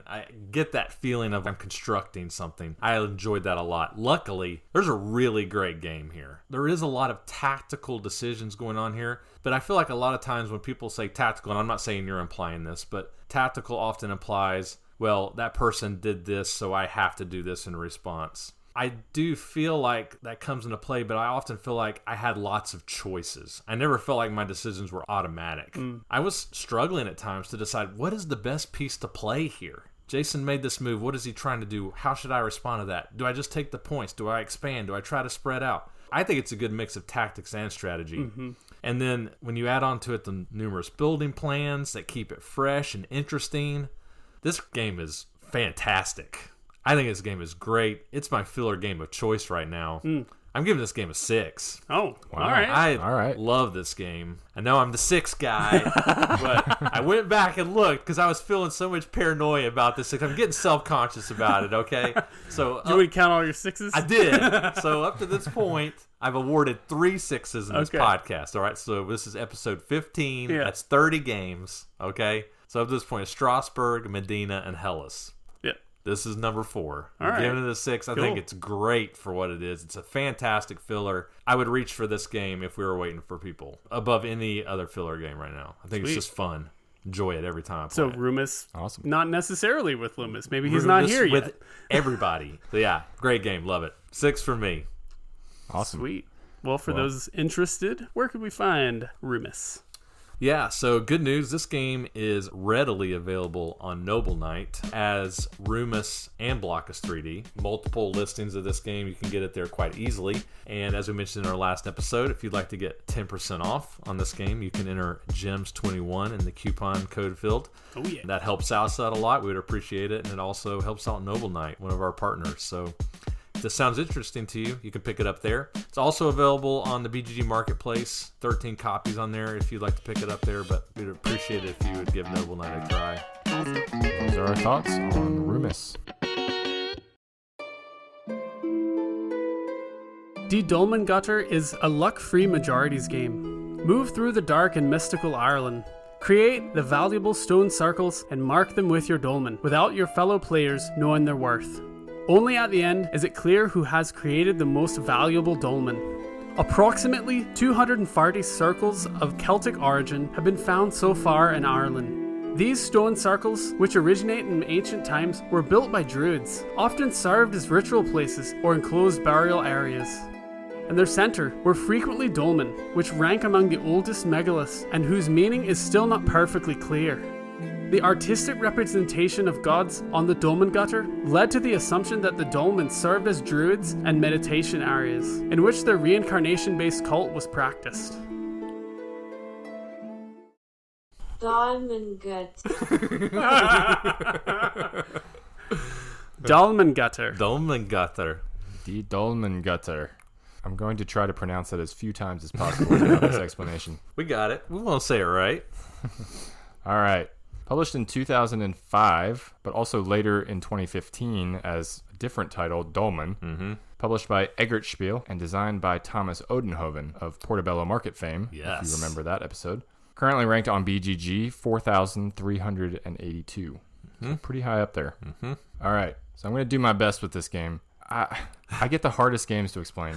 I get that feeling of I'm constructing something. I enjoyed that a lot. Luckily, there's a really great game here. There is a lot of tactical decisions going on here, but I feel like a lot of times when people say tactical, and I'm not saying you're implying this, but tactical often implies, well, that person did this, so I have to do this in response. I do feel like that comes into play, but I often feel like I had lots of choices. I never felt like my decisions were automatic. I was struggling at times to decide what is the best piece to play here. Jason made this move. What is he trying to do? How should I respond to that? Do I just take the points? Do I expand? Do I try to spread out? I think it's a good mix of tactics and strategy. And then when you add on to it the numerous building plans that keep it fresh and interesting, this game is fantastic. I think this game is great. It's my filler game of choice right now. I'm giving this game a 6. Oh, Wow. all right. All right. Love this game. I know I'm the 6 guy, but I went back and looked because I was feeling so much paranoia about this. I'm getting self-conscious about it, okay? So you would count all your 6s? I did. So up to this point, I've awarded 3 6s in this podcast, all right? So this is episode 15. Yeah. That's 30 games, okay? So up to this point, it's Strasbourg, Medina, and Hellas. This is number 4. I'm giving it a 6. I think it's great for what it is. It's a fantastic filler. I would reach for this game if we were waiting for people above any other filler game right now. I think it's just fun. Enjoy it every time. So Rumis, awesome. Not necessarily with Loomis. Maybe he's not here yet. With everybody. So yeah, great game. Love it. 6 for me. Awesome. Sweet. Well, for those interested, where could we find Rumis? Yeah, so good news. This game is readily available on Noble Knight as Rumis and Blockus 3D. Multiple listings of this game. You can get it there quite easily. And as we mentioned in our last episode, if you'd like to get 10% off on this game, you can enter GEMS21 in the coupon code field. Oh, yeah. That helps us out a lot. We would appreciate it. And it also helps out Noble Knight, one of our partners. So if this sounds interesting to you, you can pick it up there. It's also available on the BGG Marketplace. 13 copies on there if you'd like to pick it up there, but we'd appreciate it if you would give Noble Knight a try. Those are our thoughts on Rumis. Die Dolmengötter is a luck-free majorities game. Move through the dark and mystical Ireland. Create the valuable stone circles and mark them with your dolmen without your fellow players knowing their worth. Only at the end is it clear who has created the most valuable dolmen. Approximately 240 circles of Celtic origin have been found so far in Ireland. These stone circles, which originate in ancient times, were built by druids, often served as ritual places or enclosed burial areas. In their centre were frequently dolmen, which rank among the oldest megaliths and whose meaning is still not perfectly clear. The artistic representation of gods on the Dolmengötter led to the assumption that the dolmen served as druids and meditation areas, in which their reincarnation-based cult was practiced. Dolmengötter. Dolmengötter. Dolmengötter. Die Dolmengötter. I'm going to try to pronounce that as few times as possible without this explanation. We got it. We won't say it right. All right. Published in 2005, but also later in 2015 as a different title, Dolmen. Published by Eggertspiel and designed by Thomas Odenhoven of Portobello Market fame, if you remember that episode. Currently ranked on BGG 4,382. So pretty high up there. All right, so I'm going to do my best with this game. I get the hardest games to explain.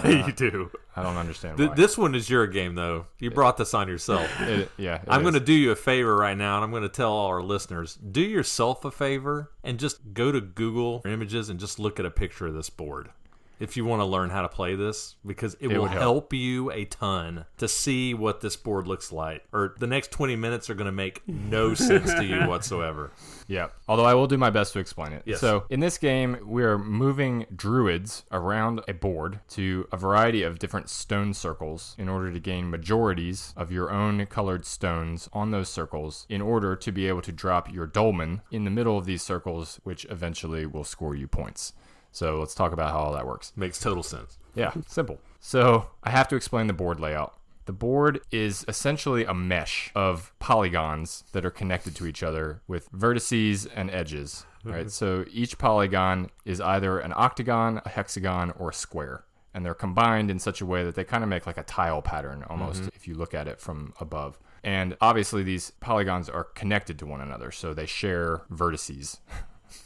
You do. I don't understand why. This one is your game, though. You brought this on yourself. I'm going to do you a favor right now, and I'm going to tell all our listeners, do yourself a favor and just go to Google Images and just look at a picture of this board if you want to learn how to play this, because it will help you a ton to see what this board looks like. Or the next 20 minutes are going to make no sense to you whatsoever. Yeah, although I will do my best to explain it. Yes. So in this game, we are moving druids around a board to a variety of different stone circles in order to gain majorities of your own colored stones on those circles in order to be able to drop your dolmen in the middle of these circles, which eventually will score you points. So let's talk about how all that works. Makes total sense. Yeah, simple. So I have to explain the board layout. The board is essentially a mesh of polygons that are connected to each other with vertices and edges. Right? So each polygon is either an octagon, a hexagon, or a square. And they're combined in such a way that they kind of make like a tile pattern almost if you look at it from above. And obviously these polygons are connected to one another, so they share vertices.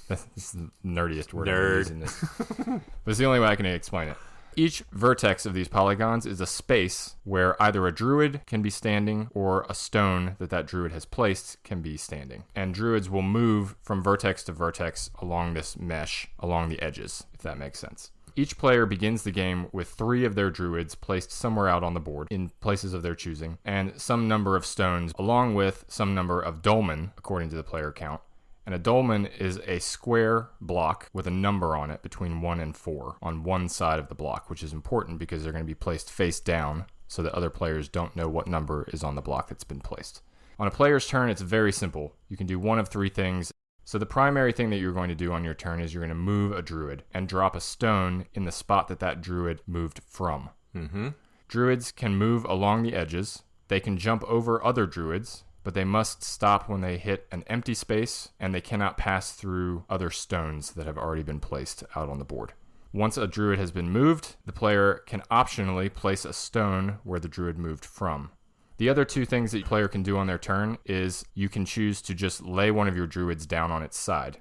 That's the nerdiest word I'm using this. But it's the only way I can explain it. Each vertex of these polygons is a space where either a druid can be standing or a stone that druid has placed can be standing. And druids will move from vertex to vertex along this mesh, along the edges, if that makes sense. Each player begins the game with 3 of their druids placed somewhere out on the board in places of their choosing, and some number of stones along with some number of dolmen, according to the player count. And a dolmen is a square block with a number on it between 1 and 4 on one side of the block, which is important because they're going to be placed face down so that other players don't know what number is on the block that's been placed. On a player's turn, it's very simple. You can do one of 3 things. So the primary thing that you're going to do on your turn is you're going to move a druid and drop a stone in the spot that druid moved from. Mm-hmm. Druids can move along the edges. They can jump over other druids, but they must stop when they hit an empty space, and they cannot pass through other stones that have already been placed out on the board. Once a druid has been moved, the player can optionally place a stone where the druid moved from. The other two things that the player can do on their turn is you can choose to just lay one of your druids down on its side,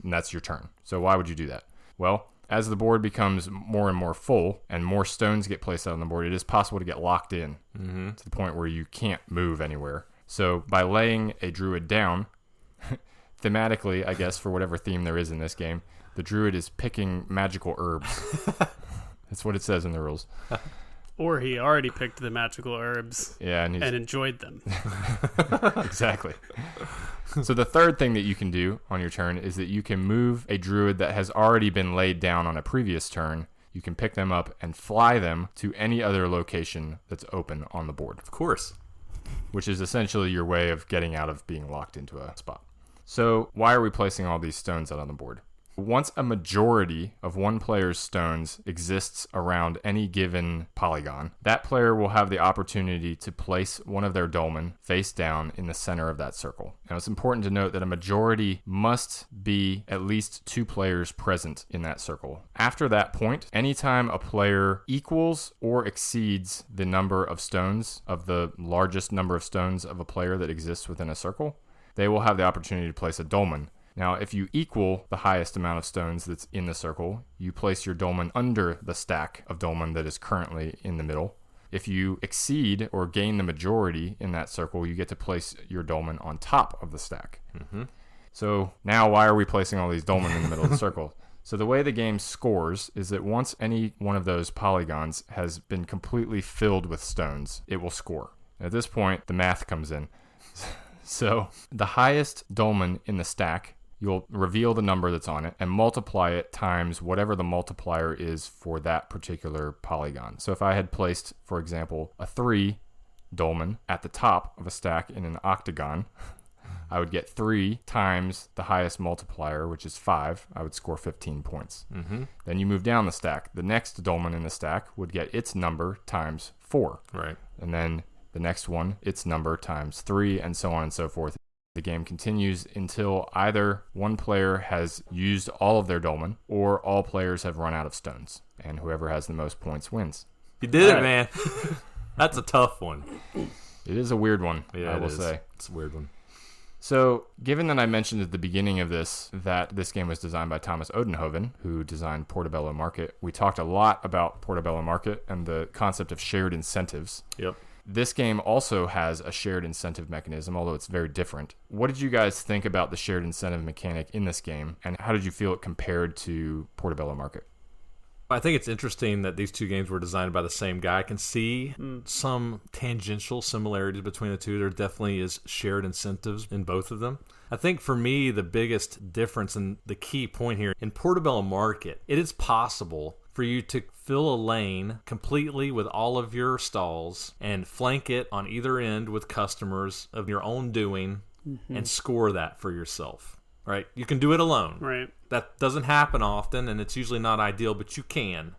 and that's your turn. So why would you do that? Well, as the board becomes more and more full and more stones get placed out on the board, it is possible to get locked in to the point where you can't move anywhere. So by laying a druid down, thematically, I guess, for whatever theme there is in this game, the druid is picking magical herbs. That's what it says in the rules. Or he already picked the magical herbs and enjoyed them. Exactly. So the third thing that you can do on your turn is that you can move a druid that has already been laid down on a previous turn. You can pick them up and fly them to any other location that's open on the board. Of course. Which is essentially your way of getting out of being locked into a spot. So why are we placing all these stones out on the board? Once a majority of one player's stones exists around any given polygon, that player will have the opportunity to place one of their dolmen face down in the center of that circle. Now, it's important to note that a majority must be at least 2 players present in that circle. After that point, anytime a player equals or exceeds the number of stones of the largest number of stones of a player that exists within a circle, they will have the opportunity to place a dolmen. Now, if you equal the highest amount of stones that's in the circle, you place your dolmen under the stack of dolmen that is currently in the middle. If you exceed or gain the majority in that circle, you get to place your dolmen on top of the stack. Mm-hmm. So now why are we placing all these dolmen in the middle of the circle? So the way the game scores is that once any one of those polygons has been completely filled with stones, it will score. At this point, the math comes in. So the highest dolmen in the stack, you'll reveal the number that's on it and multiply it times whatever the multiplier is for that particular polygon. So if I had placed, for example, a 3 dolmen at the top of a stack in an octagon, I would get 3 times the highest multiplier, which is 5. I would score 15 points. Mm-hmm. Then you move down the stack. The next dolmen in the stack would get its number times 4. Right. And then the next one, its number times 3, and so on and so forth. The game continues until either one player has used all of their dolmen or all players have run out of stones, and whoever has the most points wins. You did it, man. That's a tough one. It is a weird one, yeah, I will say. It's a weird one. So, given that I mentioned at the beginning of this that this game was designed by Thomas Odenhoven, who designed Portobello Market, we talked a lot about Portobello Market and the concept of shared incentives. Yep. This game also has a shared incentive mechanism, although it's very different. What did you guys think about the shared incentive mechanic in this game, and how did you feel it compared to Portobello Market? I think it's interesting that these two games were designed by the same guy. I can see some tangential similarities between the two. There definitely is shared incentives in both of them. I think for me, the biggest difference and the key point here, in Portobello Market, it is possible for you to fill a lane completely with all of your stalls and flank it on either end with customers of your own doing and score that for yourself. Right? You can do it alone. Right. That doesn't happen often, and it's usually not ideal, but you can.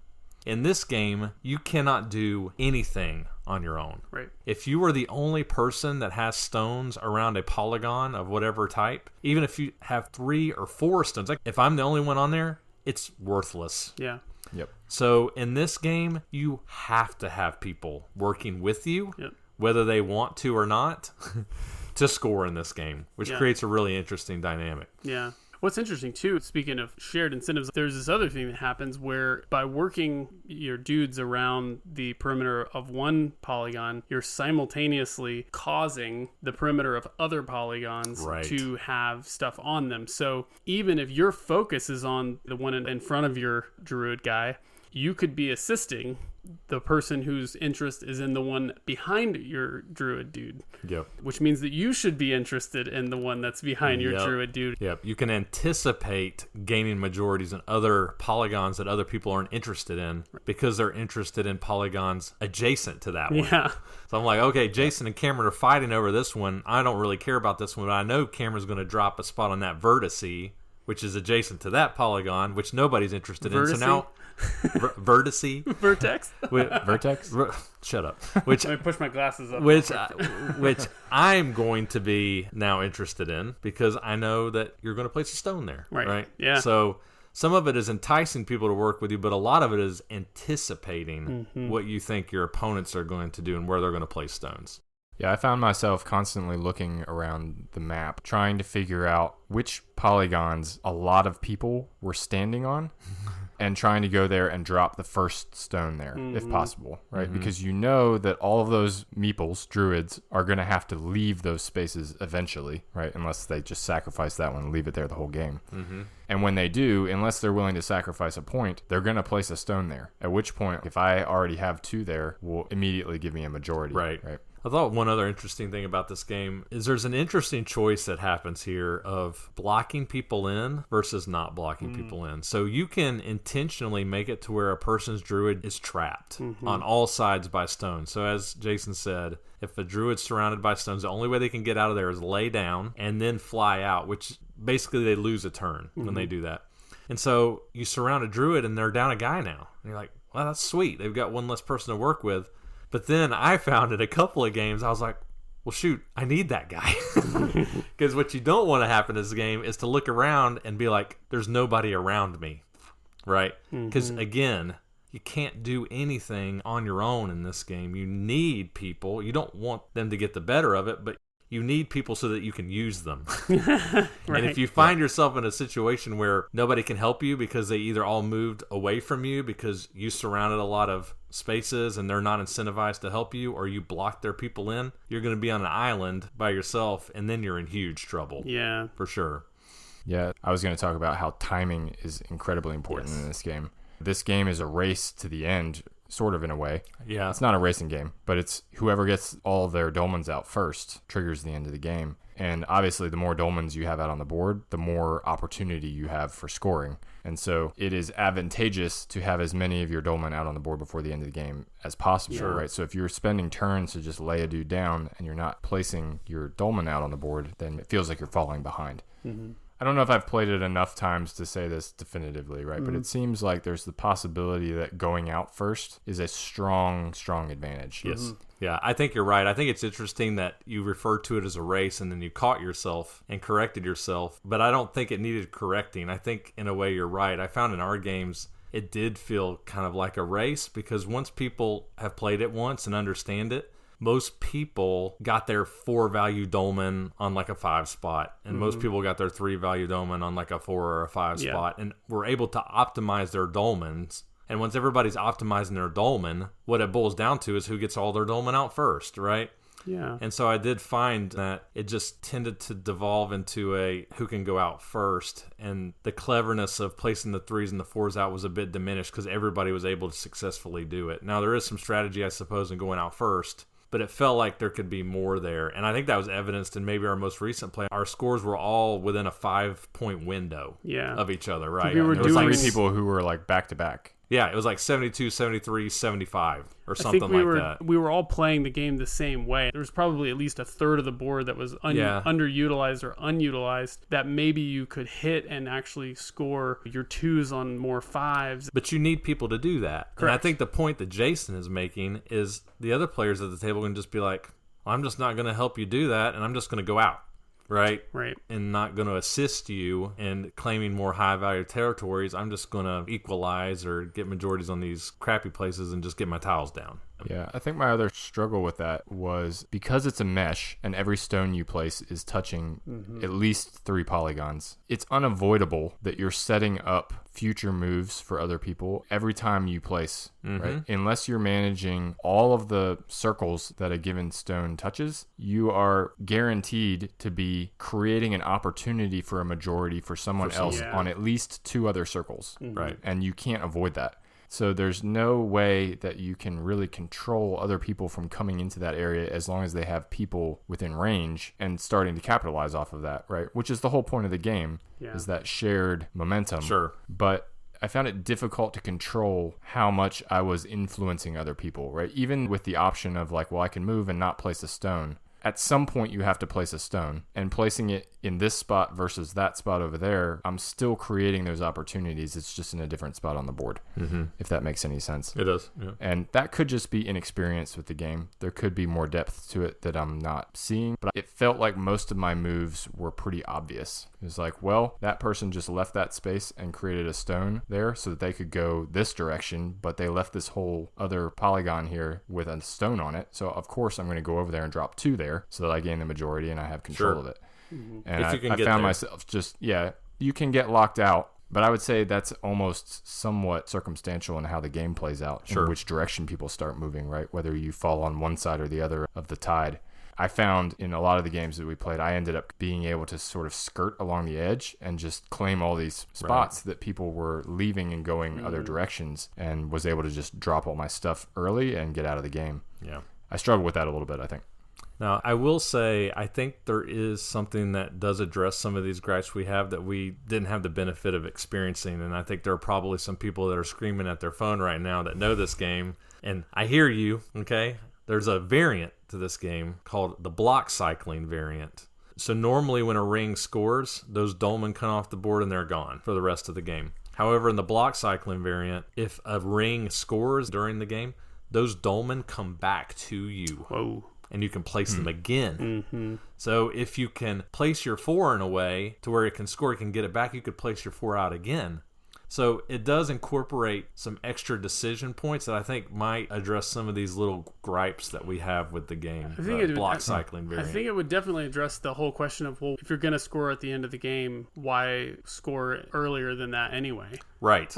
In this game, you cannot do anything on your own. Right. If you are the only person that has stones around a polygon of whatever type, even if you have 3 or 4 stones, like if I'm the only one on there, it's worthless. Yeah. Yep. So in this game, you have to have people working with you, whether they want to or not, to score in this game, which creates a really interesting dynamic. Yeah. What's interesting, too, speaking of shared incentives, there's this other thing that happens where by working your dudes around the perimeter of one polygon, you're simultaneously causing the perimeter of other polygons to have stuff on them. So even if your focus is on the one in front of your druid guy, you could be assisting the person whose interest is in the one behind your druid dude. Yep. Which means that you should be interested in the one that's behind your druid dude. Yep. You can anticipate gaining majorities in other polygons that other people aren't interested in because they're interested in polygons adjacent to that one. Yeah. So I'm like, okay, Jason and Cameron are fighting over this one. I don't really care about this one, but I know Cameron's going to drop a spot on that vertice, which is adjacent to that polygon, which nobody's interested in. So now, vertice, vertex, vertex. Shut up. Which let me push my glasses up. Which I'm going to be now interested in because I know that you're going to place a stone there, right? Yeah. So some of it is enticing people to work with you, but a lot of it is anticipating what you think your opponents are going to do and where they're going to place stones. Yeah, I found myself constantly looking around the map, trying to figure out which polygons a lot of people were standing on and trying to go there and drop the first stone there, if possible, right? Because you know that all of those meeples, druids, are going to have to leave those spaces eventually, right? Unless they just sacrifice that one and leave it there the whole game. And when they do, unless they're willing to sacrifice a point, they're going to place a stone there. At which point, if I already have 2 there, will immediately give me a majority. Right. I thought one other interesting thing about this game is there's an interesting choice that happens here of blocking people in versus not blocking people in. So you can intentionally make it to where a person's druid is trapped on all sides by stones. So as Jason said, if a druid's surrounded by stones, the only way they can get out of there is lay down and then fly out, which basically they lose a turn when they do that. And so you surround a druid and they're down a guy now. And you're like, well, that's sweet. They've got one less person to work with. But then I found in a couple of games, I was like, well, shoot, I need that guy. Because what you don't want to happen in this game is to look around and be like, there's nobody around me, right? Because, again, you can't do anything on your own in this game. You need people. You don't want them to get the better of it, but you need people so that you can use them. And if you find yourself in a situation where nobody can help you because they either all moved away from you because you surrounded a lot of spaces and they're not incentivized to help you, or you block their people in, you're going to be on an island by yourself, and then you're in huge trouble. Yeah. For sure. Yeah, I was going to talk about how timing is incredibly important in this game. This game is a race to the end, sort of, in a way. Yeah. It's not a racing game, but it's whoever gets all their dolmens out first triggers the end of the game. And obviously, the more dolmens you have out on the board, the more opportunity you have for scoring. And so it is advantageous to have as many of your dolmen out on the board before the end of the game as possible, right? So if you're spending turns to just lay a dude down and you're not placing your dolmen out on the board, then it feels like you're falling behind. I don't know if I've played it enough times to say this definitively, right? But it seems like there's the possibility that going out first is a strong advantage. Yes. Yeah, I think you're right. I think it's interesting that you referred to it as a race and then you caught yourself and corrected yourself. But I don't think it needed correcting. I think in a way you're right. I found in our games it did feel kind of like a race because once people have played it once and understand it, most people got their 4-value dolmen on like a 5 spot, and most people got their 3-value dolmen on like a 4 or a 5 spot, and were able to optimize their dolmens. And once everybody's optimizing their dolmen, what it boils down to is who gets all their dolmen out first, right? Yeah. And so I did find that it just tended to devolve into a who can go out first, and the cleverness of placing the 3s and the 4s out was a bit diminished because everybody was able to successfully do it. Now, there is some strategy, I suppose, in going out first, but it felt like there could be more there. And I think that was evidenced in maybe our most recent play. Our scores were all within a 5-point window of each other, right? There was like 3 people who were like back-to-back. Yeah, it was like 72, 73, 75 or something that. We were all playing the game the same way. There was probably at least a third of the board that was underutilized or unutilized that maybe you could hit and actually score your 2s on more 5s. But you need people to do that. Correct. And I think the point that Jason is making is the other players at the table can just be like, well, I'm just not going to help you do that, and I'm just going to go out. Right. And not going to assist you in claiming more high-value territories. I'm just going to equalize or get majorities on these crappy places and just get my tiles down. Yeah, I think my other struggle with that was because it's a mesh and every stone you place is touching at least 3 polygons, it's unavoidable that you're setting up future moves for other people every time you place, right? Unless you're managing all of the circles that a given stone touches, you are guaranteed to be creating an opportunity for a majority for someone else on at least 2 other circles, right? And you can't avoid that. So there's no way that you can really control other people from coming into that area as long as they have people within range and starting to capitalize off of that, right? Which is the whole point of the game, is that shared momentum. Sure. But I found it difficult to control how much I was influencing other people, right? Even with the option of like, well, I can move and not place a stone. At some point, you have to place a stone, and placing it in this spot versus that spot over there, I'm still creating those opportunities. It's just in a different spot on the board, if that makes any sense. It does, yeah. And that could just be inexperience with the game. There could be more depth to it that I'm not seeing, but it felt like most of my moves were pretty obvious. It was like, well, that person just left that space and created a stone there so that they could go this direction, but they left this whole other polygon here with a stone on it. So, of course, I'm going to go over there and drop 2 there so that I gain the majority and I have control of it. And I found myself just, you can get locked out, but I would say that's almost somewhat circumstantial in how the game plays out, in which direction people start moving, right? Whether you fall on one side or the other of the tide. I found in a lot of the games that we played, I ended up being able to sort of skirt along the edge and just claim all these spots that people were leaving and going other directions, and was able to just drop all my stuff early and get out of the game. Yeah. I struggled with that a little bit, I think. Now, I will say, I think there is something that does address some of these gripes we have that we didn't have the benefit of experiencing, and I think there are probably some people that are screaming at their phone right now that know this game, and I hear you, okay? There's a variant to this game called the block cycling variant. So normally when a ring scores, those dolmen come off the board and they're gone for the rest of the game. However, in the block cycling variant, if a ring scores during the game, those dolmen come back to you. Whoa. And you can place them again. So if you can place your 4 in a way to where it can score, you can get it back, you could place your 4 out again. So it does incorporate some extra decision points that I think might address some of these little gripes that we have with the game. Block cycling variant. I think it would definitely address the whole question of, well, if you're going to score at the end of the game, why score earlier than that anyway? Right.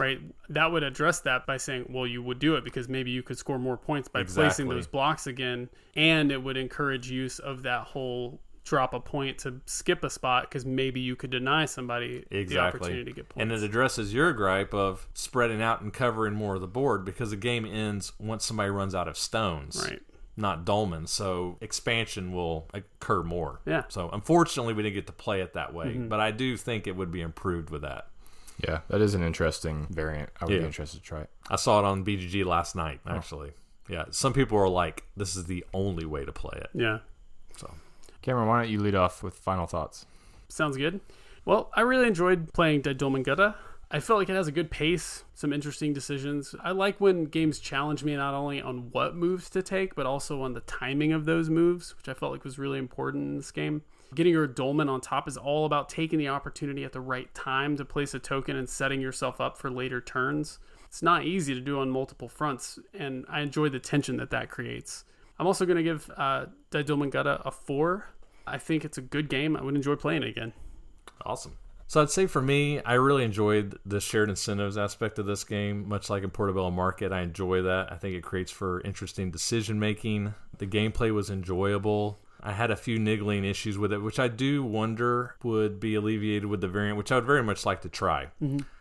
That would address that by saying, well, you would do it because maybe you could score more points by placing those blocks again, and it would encourage use of that whole drop a point to skip a spot because maybe you could deny somebody the opportunity to get points. And it addresses your gripe of spreading out and covering more of the board because the game ends once somebody runs out of stones, not dolmens. So expansion will occur more. Yeah. So unfortunately, we didn't get to play it that way, but I do think it would be improved with that. Yeah, that is an interesting variant. I would be interested to try it. I saw it on BGG last night, actually. Yeah, some people are like, this is the only way to play it. Yeah. So, Cameron, why don't you lead off with final thoughts? Sounds good. Well, I really enjoyed playing Dolmengötter. I felt like it has a good pace, some interesting decisions. I like when games challenge me not only on what moves to take, but also on the timing of those moves, which I felt like was really important in this game. Getting your dolmen on top is all about taking the opportunity at the right time to place a token and setting yourself up for later turns. It's not easy to do on multiple fronts, and I enjoy the tension that creates. I'm also going to give Dolmengötter a 4. I think it's a good game. I would enjoy playing it again. Awesome. So I'd say for me, I really enjoyed the shared incentives aspect of this game, much like in Portobello Market. I enjoy that. I think it creates for interesting decision making. The gameplay was enjoyable. I had a few niggling issues with it, which I do wonder would be alleviated with the variant, which I would very much like to try.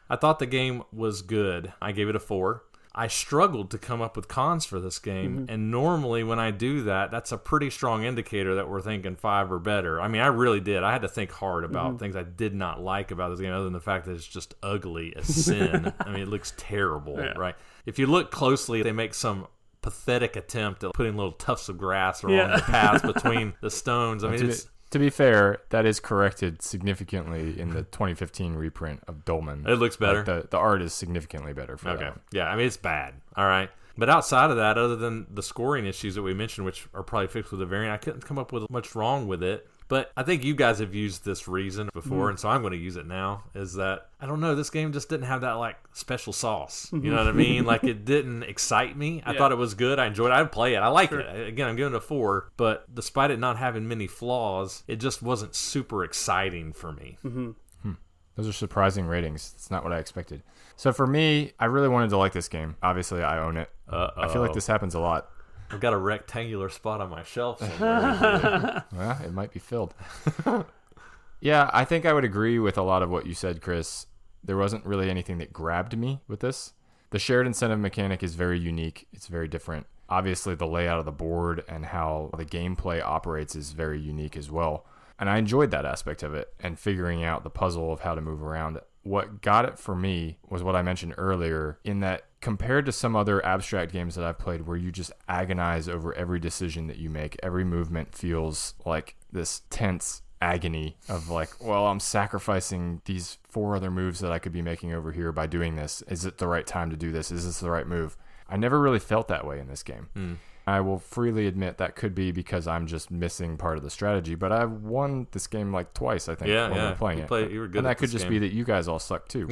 I thought the game was good. I gave it a 4. I struggled to come up with cons for this game, and normally when I do that, that's a pretty strong indicator that we're thinking 5 or better. I mean, I really did. I had to think hard about things I did not like about this game, other than the fact that it's just ugly as sin. I mean, it looks terrible, right? If you look closely, they make some pathetic attempt at putting little tufts of grass along the paths between the stones. I mean, to be fair, that is corrected significantly in the 2015 reprint of Dolmen. It looks better. Like the art is significantly better for that one. Yeah, I mean, it's bad. All right. But outside of that, other than the scoring issues that we mentioned, which are probably fixed with the variant, I couldn't come up with much wrong with it. But I think you guys have used this reason before, and so I'm going to use it now, is that, I don't know, this game just didn't have that, like, special sauce. You know what I mean? Like, it didn't excite me. I thought it was good. I enjoyed it. I'd play it. I like it. Again, I'm giving it a 4. But despite it not having many flaws, it just wasn't super exciting for me. Those are surprising ratings. It's not what I expected. So for me, I really wanted to like this game. Obviously, I own it. I feel like this happens a lot. I've got a rectangular spot on my shelf somewhere. Well, it might be filled. Yeah, I think I would agree with a lot of what you said, Chris. There wasn't really anything that grabbed me with this. The shared incentive mechanic is very unique. It's very different. Obviously, the layout of the board and how the gameplay operates is very unique as well. And I enjoyed that aspect of it and figuring out the puzzle of how to move around. What got it for me was what I mentioned earlier, in that compared to some other abstract games that I've played where you just agonize over every decision that you make, every movement feels like this tense agony of like, well, I'm sacrificing these 4 other moves that I could be making over here by doing this. Is it the right time to do this? Is this the right move? I never really felt that way in this game. I will freely admit that could be because I'm just missing part of the strategy, but I've won this game like twice, I think, when we were playing it. You were good and at that could this just game. be that you guys all suck too.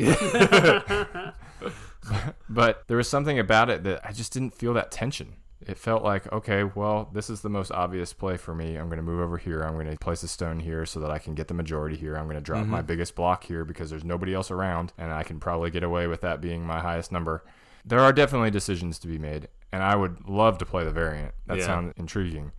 But there was something about it that I just didn't feel that tension. It felt like, okay, well, this is the most obvious play for me. I'm going to move over here. I'm going to place a stone here so that I can get the majority here. I'm going to drop my biggest block here because there's nobody else around, and I can probably get away with that being my highest number. There are definitely decisions to be made, and I would love to play the variant. That sounds intriguing.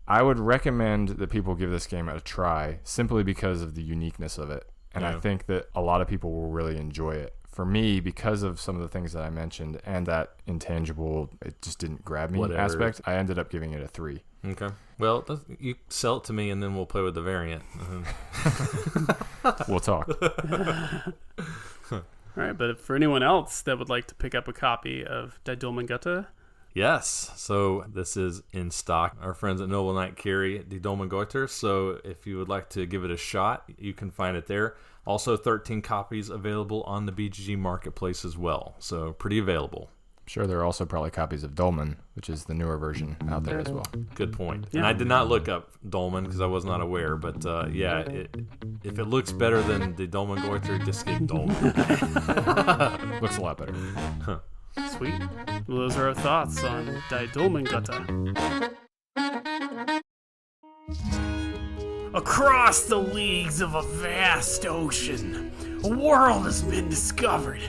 I would recommend that people give this game a try simply because of the uniqueness of it, and I think that a lot of people will really enjoy it. For me, because of some of the things that I mentioned and that intangible, it just didn't grab me aspect, I ended up giving it a 3. Okay. Well, you sell it to me, and then we'll play with the variant. We'll talk. All right, but for anyone else that would like to pick up a copy of Die Dolmengötter, Yes, so this is in stock. Our friends at Noble Knight carry Die Dolmengötter, so if you would like to give it a shot, you can find it there. Also, 13 copies available on the BGG Marketplace as well, so pretty available. I'm sure there are also probably copies of Dolmen, which is the newer version out there as well. Good point. Yeah. And I did not look up Dolmen because I was not aware, but if it looks better than the Dolmengötter, just get Dolmen. Looks a lot better. Huh. Sweet. Well, those are our thoughts on Die Dolmengötter. Across the leagues of a vast ocean, a world has been discovered.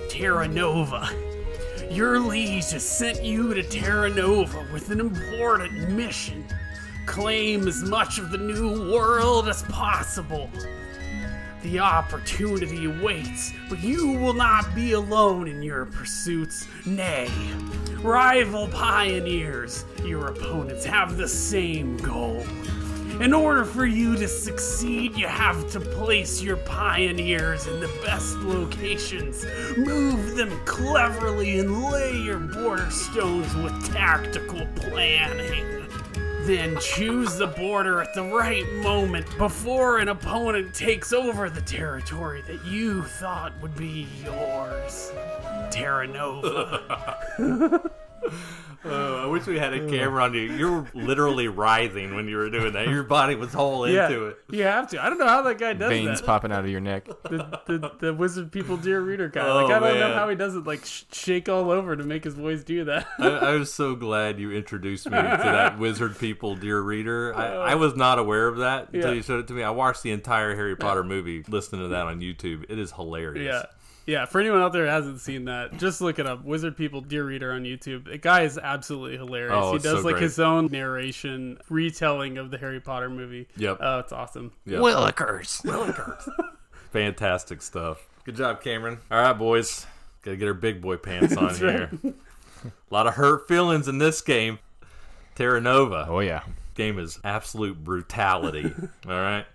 Terra Nova. Your liege has sent you to Terra Nova with an important mission. Claim as much of the new world as possible. The opportunity waits, but you will not be alone in your pursuits. Nay, rival pioneers, your opponents have the same goal. In order for you to succeed, you have to place your pioneers in the best locations, move them cleverly, and lay your border stones with tactical planning. Then choose the border at the right moment before an opponent takes over the territory that you thought would be yours. Terra Nova. I wish we had a camera on you. You were literally writhing when you were doing that. Your body was all into it. You have to. I don't know how that guy does Veins that. popping out of your neck. The Wizard People Dear Reader guy. Oh, I don't know man. how he doesn't shake all over to make his voice do that. I was so glad you introduced me to that Wizard People Dear Reader. I was not aware of that until you showed it to me. I watched the entire Harry Potter movie listening to that on YouTube. It is hilarious. Yeah, for anyone out there who hasn't seen that, just look it up. Wizard People Dear Reader on YouTube. The guy is absolutely hilarious. Oh, he it's does so great. his own narration, retelling of the Harry Potter movie. Yep. Oh, it's awesome. Yep. Willikers. Fantastic stuff. Good job, Cameron. All right, boys. Gotta get our big boy pants on here. A lot of hurt feelings in this game. Terra Nova. Oh, yeah. Game is absolute brutality. All right.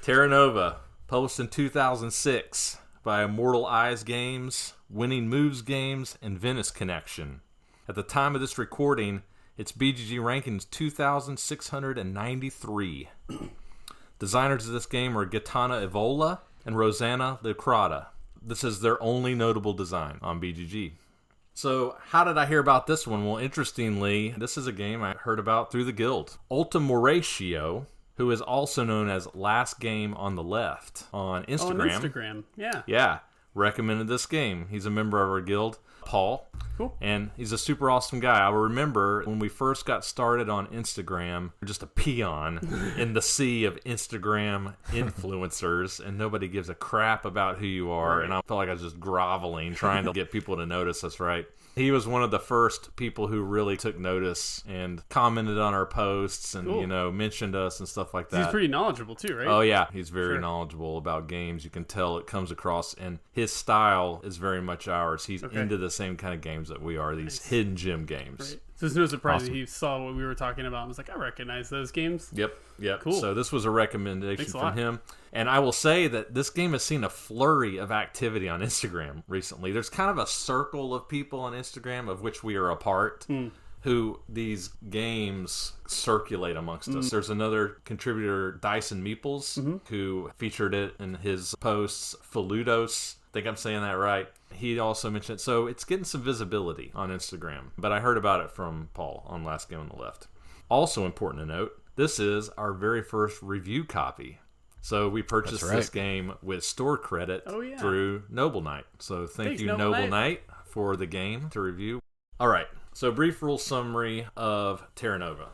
Terra Nova, published in 2006 by Immortal Eyes Games, Winning Moves Games, and Venice Connection. At the time of this recording, its BGG ranking is 2,693. Designers of this game are Gaetana Evola and Rosanna Licrata. This is their only notable design on BGG. So, how did I hear about this one? Well, interestingly, this is a game I heard about through the Guild. Ultimoratio, who is also known as Last Game on the Left on Instagram. On Instagram, yeah. Yeah, recommended this game. He's a member of our guild, Paul. Cool. And he's a super awesome guy. I remember when we first got started on Instagram, just a peon in the sea of Instagram influencers, and nobody gives a crap about who you are. Right. And I felt like I was just groveling, trying to get people to notice us, right? He was one of the first people who really took notice and commented on our posts and, cool. Mentioned us and stuff like that. He's pretty knowledgeable too, right? Oh, yeah. He's very knowledgeable about games. You can tell it comes across in his his style is very much ours. He's into the same kind of games that we are, these hidden gem games. Right. So it's no surprise that he saw what we were talking about and was like, I recognize those games. Yep. Cool. So this was a recommendation from him. And I will say that this game has seen a flurry of activity on Instagram recently. There's kind of a circle of people on Instagram of which we are a part. Who these games circulate amongst us. There's another contributor, Dyson Meeples, who featured it in his posts. Faludos, I think I'm saying that right. He also mentioned it. So it's getting some visibility on Instagram. But I heard about it from Paul on Last Game on the Left. Also important to note, this is our very first review copy. So we purchased this game with store credit through Noble Knight. So thank you, Noble Knight, for the game to review. All right. So, brief rule summary of Terra Nova.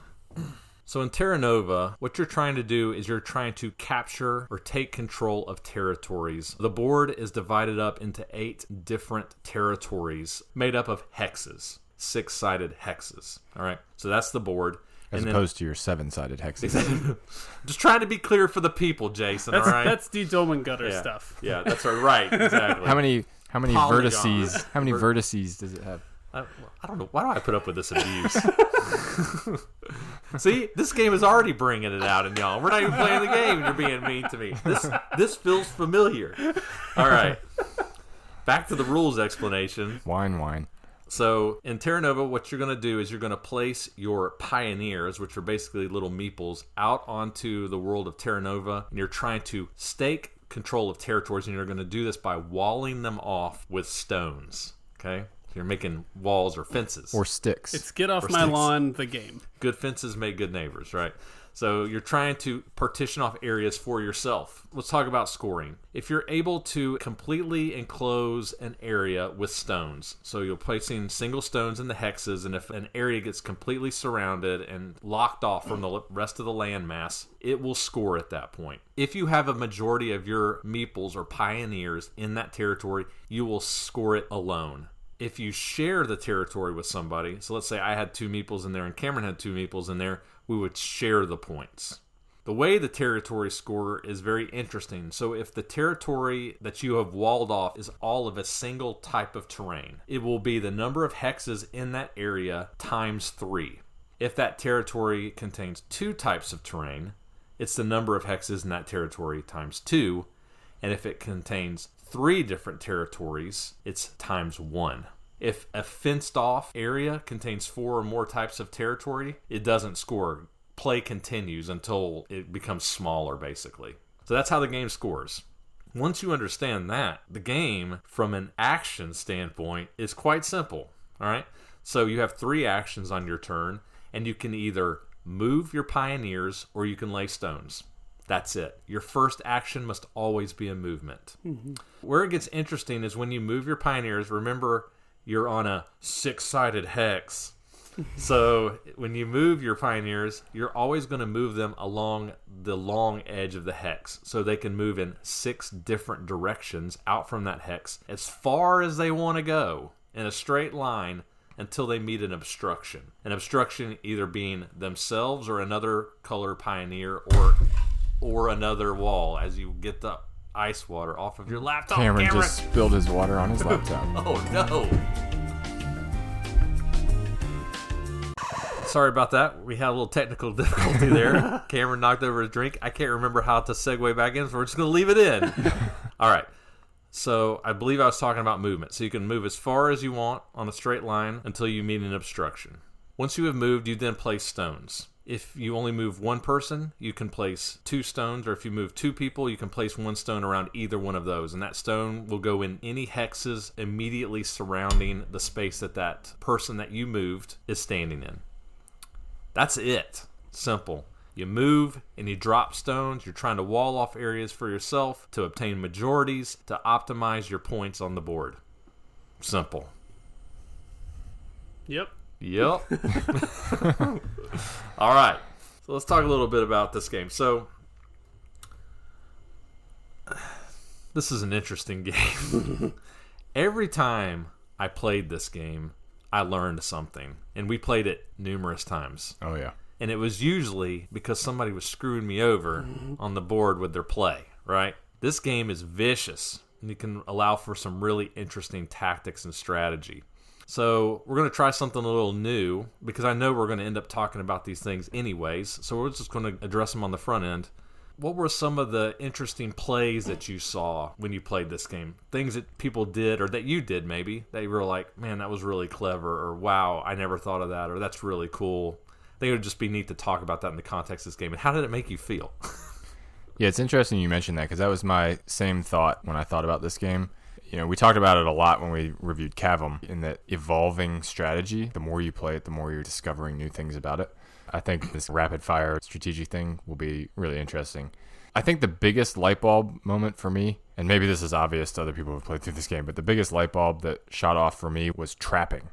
So, in Terra Nova, what you're trying to do is you're trying to capture or take control of territories. The board is divided up into 8 different territories made up of hexes, 6-sided hexes. All right, so that's the board. As opposed to your 7-sided hexes. Just trying to be clear for the people, Jason. All right, that's the Dolmengötter stuff. Yeah, that's right. Exactly. How many vertices? How many vertices does it have? I don't know. Why do I put up with this abuse? See, this game is already bringing it out in y'all. We're not even playing the game, and you're being mean to me. This feels familiar. All right. Back to the rules explanation. Wine. So, in Terra Nova, what you're going to do is you're going to place your pioneers, which are basically little meeples, out onto the world of Terra Nova, and you're trying to stake control of territories, and you're going to do this by walling them off with stones. Okay? You're making walls or fences. Or sticks. It's get off my lawn, the game. Good fences make good neighbors, right? So you're trying to partition off areas for yourself. Let's talk about scoring. If you're able to completely enclose an area with stones, so you're placing single stones in the hexes, and if an area gets completely surrounded and locked off from the rest of the landmass, it will score at that point. If you have a majority of your meeples or pioneers in that territory, you will score it alone. If you share the territory with somebody, so let's say I had 2 meeples in there and Cameron had 2 meeples in there, we would share the points. The way the territory score is very interesting. So if the territory that you have walled off is all of a single type of terrain, it will be the number of hexes in that area times 3. If that territory contains 2 types of terrain, it's the number of hexes in that territory times 2. And if it contains 3 different territories, it's times 1. If a fenced off area contains 4 or more types of territory, it doesn't score. Play continues until it becomes smaller, basically. So that's how the game scores. Once you understand that, the game, from an action standpoint, is quite simple. All right? So you have 3 actions on your turn, and you can either move your pioneers or you can lay stones. That's it. Your first action must always be a movement. Where it gets interesting is when you move your pioneers, remember you're on a 6-sided hex. So when you move your pioneers, you're always going to move them along the long edge of the hex. So they can move in 6 different directions out from that hex as far as they want to go in a straight line until they meet an obstruction. An obstruction either being themselves or another color pioneer or another wall as you get the ice water off of your laptop. Cameron just spilled his water on his laptop. Oh, no. Sorry about that. We had a little technical difficulty there. Cameron knocked over his drink. I can't remember how to segue back in, so we're just going to leave it in. All right. So I believe I was talking about movement. So you can move as far as you want on a straight line until you meet an obstruction. Once you have moved, you then place stones. If you only move 1 person, you can place 2 stones, or if you move 2 people, you can place 1 stone around either one of those, and that stone will go in any hexes immediately surrounding the space that person that you moved is standing in. That's it. Simple. You move and you drop stones. You're trying to wall off areas for yourself to obtain majorities to optimize your points on the board. Simple. Yep. All right. So let's talk a little bit about this game. So this is an interesting game. Every time I played this game, I learned something. And we played it numerous times. Oh, yeah. And it was usually because somebody was screwing me over on the board with their play, right? This game is vicious and you can allow for some really interesting tactics and strategy. So we're going to try something a little new, because I know we're going to end up talking about these things anyways, so we're just going to address them on the front end. What were some of the interesting plays that you saw when you played this game? Things that people did, or that you did maybe, that you were like, man, that was really clever, or wow, I never thought of that, or that's really cool. I think it would just be neat to talk about that in the context of this game. And how did it make you feel? Yeah, it's interesting you mentioned that, because that was my same thought when I thought about this game. You know, we talked about it a lot when we reviewed Cavum, in that evolving strategy. The more you play it, the more you're discovering new things about it. I think this rapid fire strategic thing will be really interesting. I think the biggest light bulb moment for me, and maybe this is obvious to other people who have played through this game, but the biggest light bulb that shot off for me was trapping.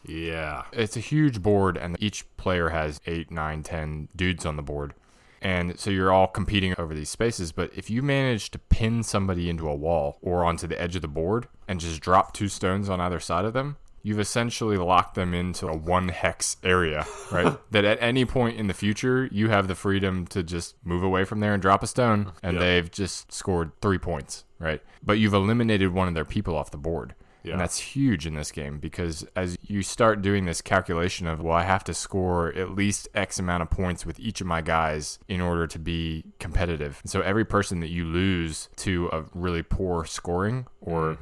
Yeah. It's a huge board, and each player has 8, 9, 10 dudes on the board. And so you're all competing over these spaces, but if you manage to pin somebody into a wall or onto the edge of the board and just drop 2 stones on either side of them, you've essentially locked them into a 1 hex area, right? That at any point in the future, you have the freedom to just move away from there and drop a stone, and they've just scored 3 points, right? But you've eliminated one of their people off the board. Yeah. And that's huge in this game, because as you start doing this calculation of, well, I have to score at least X amount of points with each of my guys in order to be competitive. And so every person that you lose to a really poor scoring, or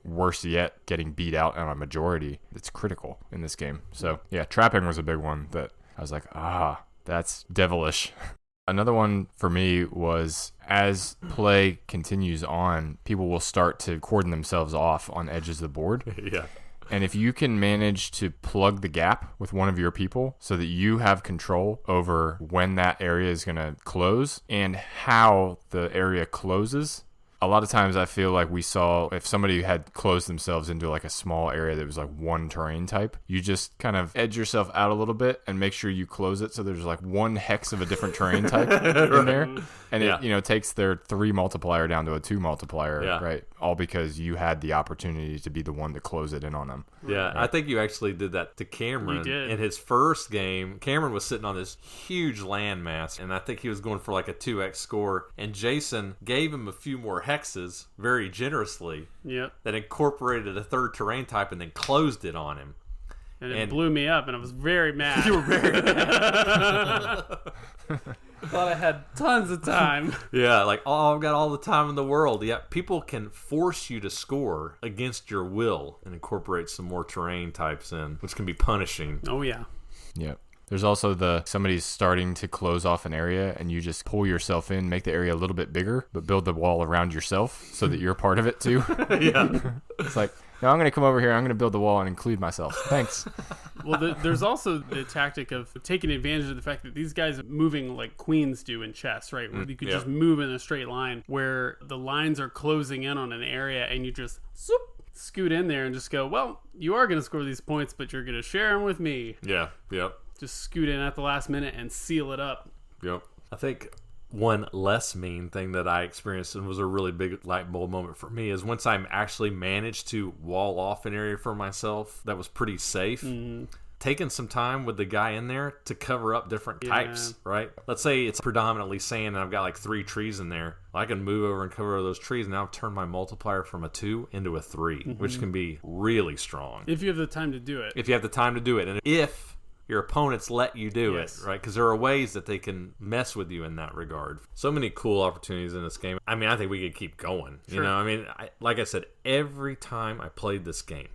worse yet, getting beat out on a majority, it's critical in this game. So yeah, trapping was a big one that I was like, that's devilish. Another one for me was, as play continues on, people will start to cordon themselves off on edges of the board. Yeah. And if you can manage to plug the gap with one of your people so that you have control over when that area is going to close and how the area closes. A lot of times I feel like we saw, if somebody had closed themselves into like a small area that was like one terrain type, you just kind of edge yourself out a little bit and make sure you close it so there's like 1 hex of a different terrain type in there. And it takes their 3 multiplier down to a 2 multiplier, right? All because you had the opportunity to be the one to close it in on them. Yeah, right? I think you actually did that to Cameron. In his first game. Cameron was sitting on this huge landmass, and I think he was going for like a 2x score, and Jason gave him a few more hexes very generously that incorporated a 3rd terrain type and then closed it on him. And it blew me up, and I was very mad. You were very mad. Thought I had tons of time. Yeah, like, I've got all the time in the world. Yeah, people can force you to score against your will and incorporate some more terrain types in, which can be punishing. Oh, yeah. Yeah. There's also somebody's starting to close off an area, and you just pull yourself in, make the area a little bit bigger, but build the wall around yourself so that you're part of it too. Yeah. It's like, no, I'm going to come over here, I'm going to build the wall and include myself. Thanks. Well, there's also the tactic of taking advantage of the fact that these guys are moving like queens do in chess, right? Where you could just move in a straight line, where the lines are closing in on an area, and you just scoot in there and just go, well, you are going to score these points, but you're going to share them with me. Yeah, yep. Just scoot in at the last minute and seal it up. Yep. I think one less mean thing that I experienced, and was a really big light bulb moment for me, is once I actually managed to wall off an area for myself that was pretty safe, taking some time with the guy in there to cover up different types, right? Let's say it's predominantly sand and I've got like 3 trees in there. I can move over and cover those trees, and now I've turned my multiplier from a 2 into a 3, which can be really strong. If you have the time to do it. If you have the time to do it. And if your opponents let you do it, right? Because there are ways that they can mess with you in that regard. So many cool opportunities in this game. I mean, I think we could keep going. Sure. You know, I mean, like I said, every time I played this game,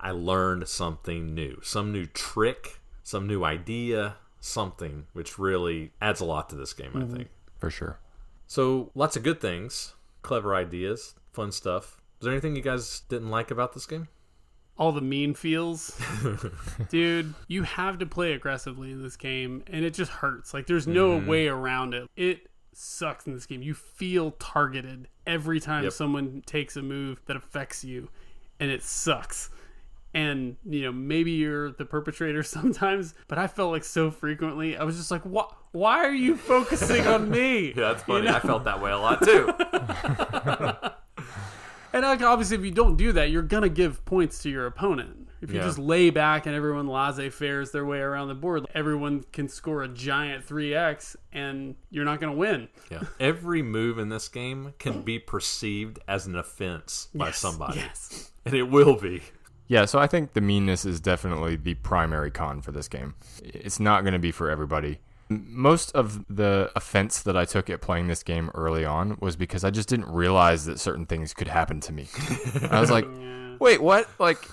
I learned something new. Some new trick, some new idea, something, which really adds a lot to this game, I think. For sure. So, lots of good things, clever ideas, fun stuff. Was there anything you guys didn't like about this game? All the mean feels. Dude, you have to play aggressively in this game, and it just hurts. Like, there's no way around it. It sucks in this game. You feel targeted every time someone takes a move that affects you, and it sucks. And, you know, maybe you're the perpetrator sometimes, but I felt like so frequently, I was just like, why are you focusing on me? Yeah, that's funny. You know? I felt that way a lot, too. And obviously, if you don't do that, you're going to give points to your opponent. If you just lay back and everyone laissez-faires their way around the board, everyone can score a giant 3x and you're not going to win. Yeah. Every move in this game can be perceived as an offense by somebody. Yes. And it will be. Yeah, so I think the meanness is definitely the primary con for this game. It's not going to be for everybody. Most of the offense that I took at playing this game early on was because I just didn't realize that certain things could happen to me. I was like, wait, what? Like,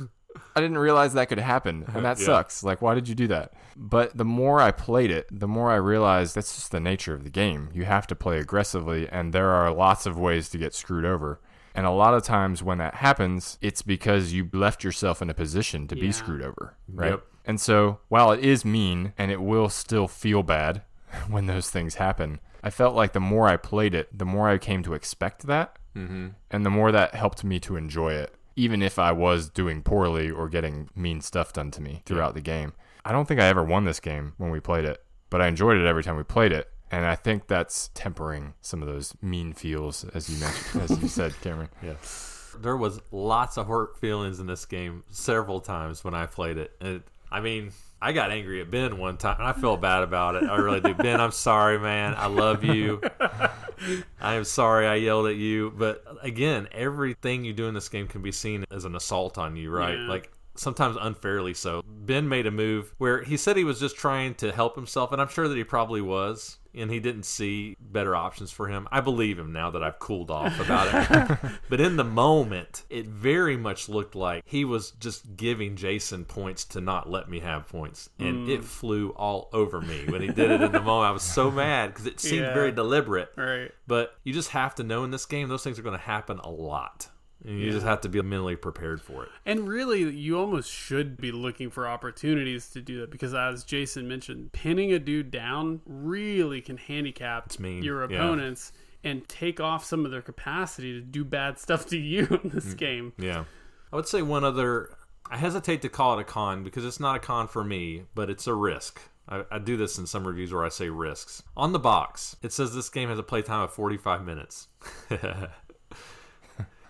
I didn't realize that could happen, and that sucks. Like, why did you do that? But the more I played it, the more I realized that's just the nature of the game. You have to play aggressively, and there are lots of ways to get screwed over. And a lot of times when that happens, it's because you left yourself in a position to be screwed over, right? Yep. And so while it is mean and it will still feel bad when those things happen, I felt like the more I played it, the more I came to expect that. Mm-hmm. And the more that helped me to enjoy it, even if I was doing poorly or getting mean stuff done to me throughout the game. I don't think I ever won this game when we played it, but I enjoyed it every time we played it. And I think that's tempering some of those mean feels, as you mentioned, as you said, Cameron. Yeah. There was lots of hurt feelings in this game several times when I played it. And I got angry at Ben one time, and I felt bad about it. I really do. Ben, I'm sorry, man. I love you. I am sorry I yelled at you. But again, everything you do in this game can be seen as an assault on you, right? Yeah. Like, sometimes unfairly so. Ben made a move where he said he was just trying to help himself, and I'm sure that he probably was, and he didn't see better options for him. I believe him now that I've cooled off about it. But in the moment, it very much looked like he was just giving Jason points to not let me have points, and it flew all over me when he did it in the moment. I was so mad because it seemed very deliberate. Right. But you just have to know in this game, those things are going to happen a lot. And you just have to be mentally prepared for it. And really, you almost should be looking for opportunities to do that because, as Jason mentioned, pinning a dude down really can handicap your opponents and take off some of their capacity to do bad stuff to you in this game. Yeah. I would say one other... I hesitate to call it a con because it's not a con for me, but it's a risk. I do this in some reviews where I say risks. On the box, it says this game has a playtime of 45 minutes.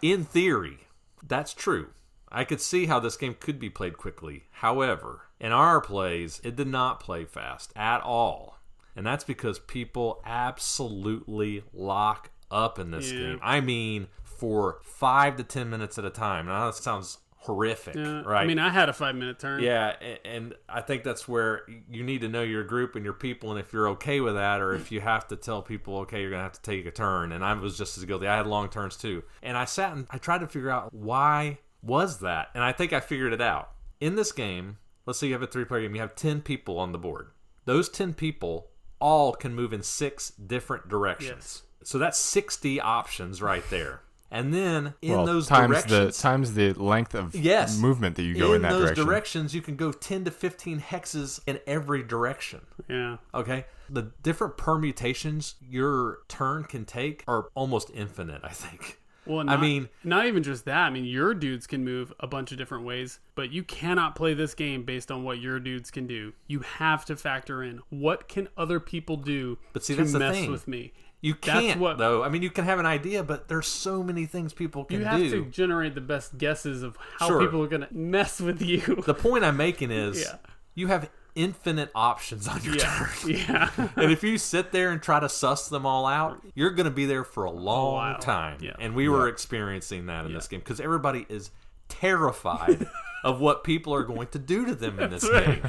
In theory, that's true. I could see how this game could be played quickly. However, in our plays, it did not play fast at all. And that's because people absolutely lock up in this game. I mean, for 5 to 10 minutes at a time. Now, that sounds horrific, right? I mean, I had a 5-minute turn. Yeah, and I think that's where you need to know your group and your people, and if you're okay with that, or if you have to tell people, okay, you're going to have to take a turn, and I was just as guilty. I had long turns too. And I sat and I tried to figure out why was that, and I think I figured it out. In this game, let's say you have a 3-player game, you have 10 people on the board. Those 10 people all can move in 6 different directions. Yes. So that's 60 options right there. And then those times directions... the length of movement that you go in that direction. In those directions, you can go 10 to 15 hexes in every direction. Yeah. Okay? The different permutations your turn can take are almost infinite, I think. Well, not even just that. I mean, your dudes can move a bunch of different ways, but you cannot play this game based on what your dudes can do. You have to factor in what can other people do to mess with me. You can't, though. I mean, you can have an idea, but there's so many things people can do. You have to generate the best guesses of how people are going to mess with you. The point I'm making is you have infinite options on your turn. Yeah. And if you sit there and try to suss them all out, you're going to be there for a long time. Yeah. And we were experiencing that in this game because everybody is terrified of what people are going to do to them in this game.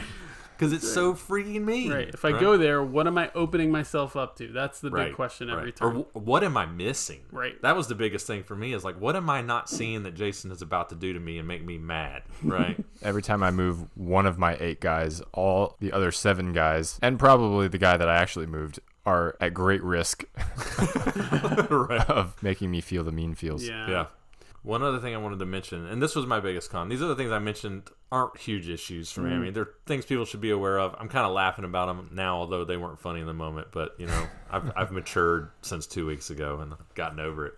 Because it's so freaking mean. Right. If I go there, what am I opening myself up to? That's the big question every time. Or what am I missing? Right. That was the biggest thing for me is like, what am I not seeing that Jason is about to do to me and make me mad? Right. Every time I move one of my 8 guys, all the other 7 guys, and probably the guy that I actually moved, are at great risk of making me feel the mean feels. Yeah. One other thing I wanted to mention, and this was my biggest con. These other things I mentioned aren't huge issues for me. I mean, they're things people should be aware of. I'm kind of laughing about them now, although they weren't funny in the moment. But, you know, I've matured since 2 weeks ago and I've gotten over it.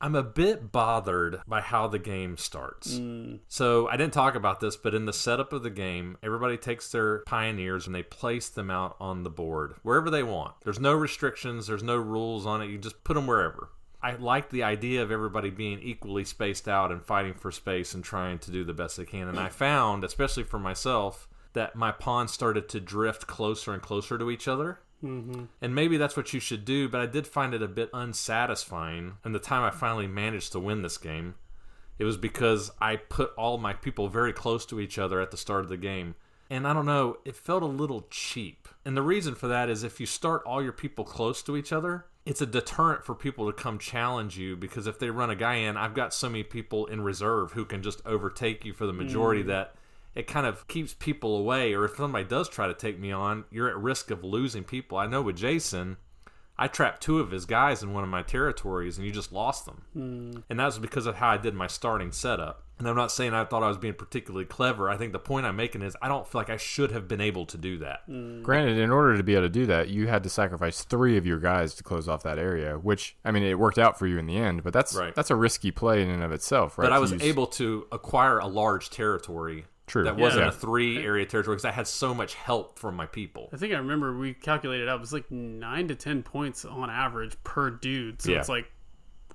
I'm a bit bothered by how the game starts. So I didn't talk about this, but in the setup of the game, everybody takes their pioneers and they place them out on the board, wherever they want. There's no restrictions. There's no rules on it. You just put them wherever. I like the idea of everybody being equally spaced out and fighting for space and trying to do the best they can. And I found, especially for myself, that my pawns started to drift closer and closer to each other. Mm-hmm. And maybe that's what you should do, but I did find it a bit unsatisfying. And the time I finally managed to win this game, it was because I put all my people very close to each other at the start of the game. And I don't know, it felt a little cheap. And the reason for that is if you start all your people close to each other, it's a deterrent for people to come challenge you, because if they run a guy in, I've got so many people in reserve who can just overtake you for the majority that it kind of keeps people away. Or if somebody does try to take me on, you're at risk of losing people. I know with Jason, I trapped 2 of his guys in one of my territories and you just lost them. And that was because of how I did my starting setup. And I'm not saying I thought I was being particularly clever. I think the point I'm making is I don't feel like I should have been able to do that. Granted, in order to be able to do that, you had to sacrifice 3 of your guys to close off that area, which, I mean, it worked out for you in the end, but that's a risky play in and of itself, right? But I was able to acquire a large territory. True. That wasn't a 3-area territory because I had so much help from my people. I think I remember we calculated out, it was like 9 to 10 points on average per dude. So it's like,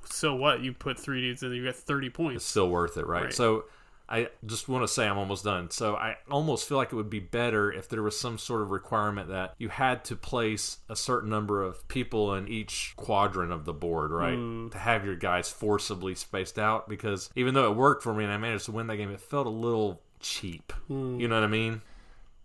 so what? You put 3 dudes in, you got 30 points. It's still worth it, right? So I just want to say I'm almost done. So I almost feel like it would be better if there was some sort of requirement that you had to place a certain number of people in each quadrant of the board, right? To have your guys forcibly spaced out, because even though it worked for me and I managed to win that game, it felt a little cheap. You know what I mean?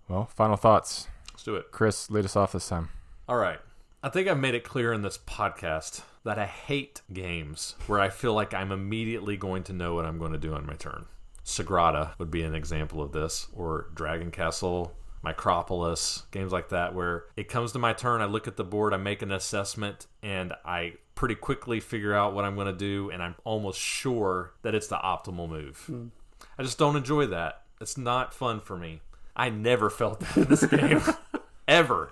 Well, final thoughts. Let's do it. Chris, lead us off this time. All right. I think I've made it clear in this podcast that I hate games where I feel like I'm immediately going to know what I'm going to do on my turn. Sagrada would be an example of this, or Dragon Castle, Micropolis, games like that where it comes to my turn, I look at the board, I make an assessment, and I pretty quickly figure out what I'm going to do, and I'm almost sure that it's the optimal move. I just don't enjoy that. It's not fun for me. I never felt that in this game. Ever.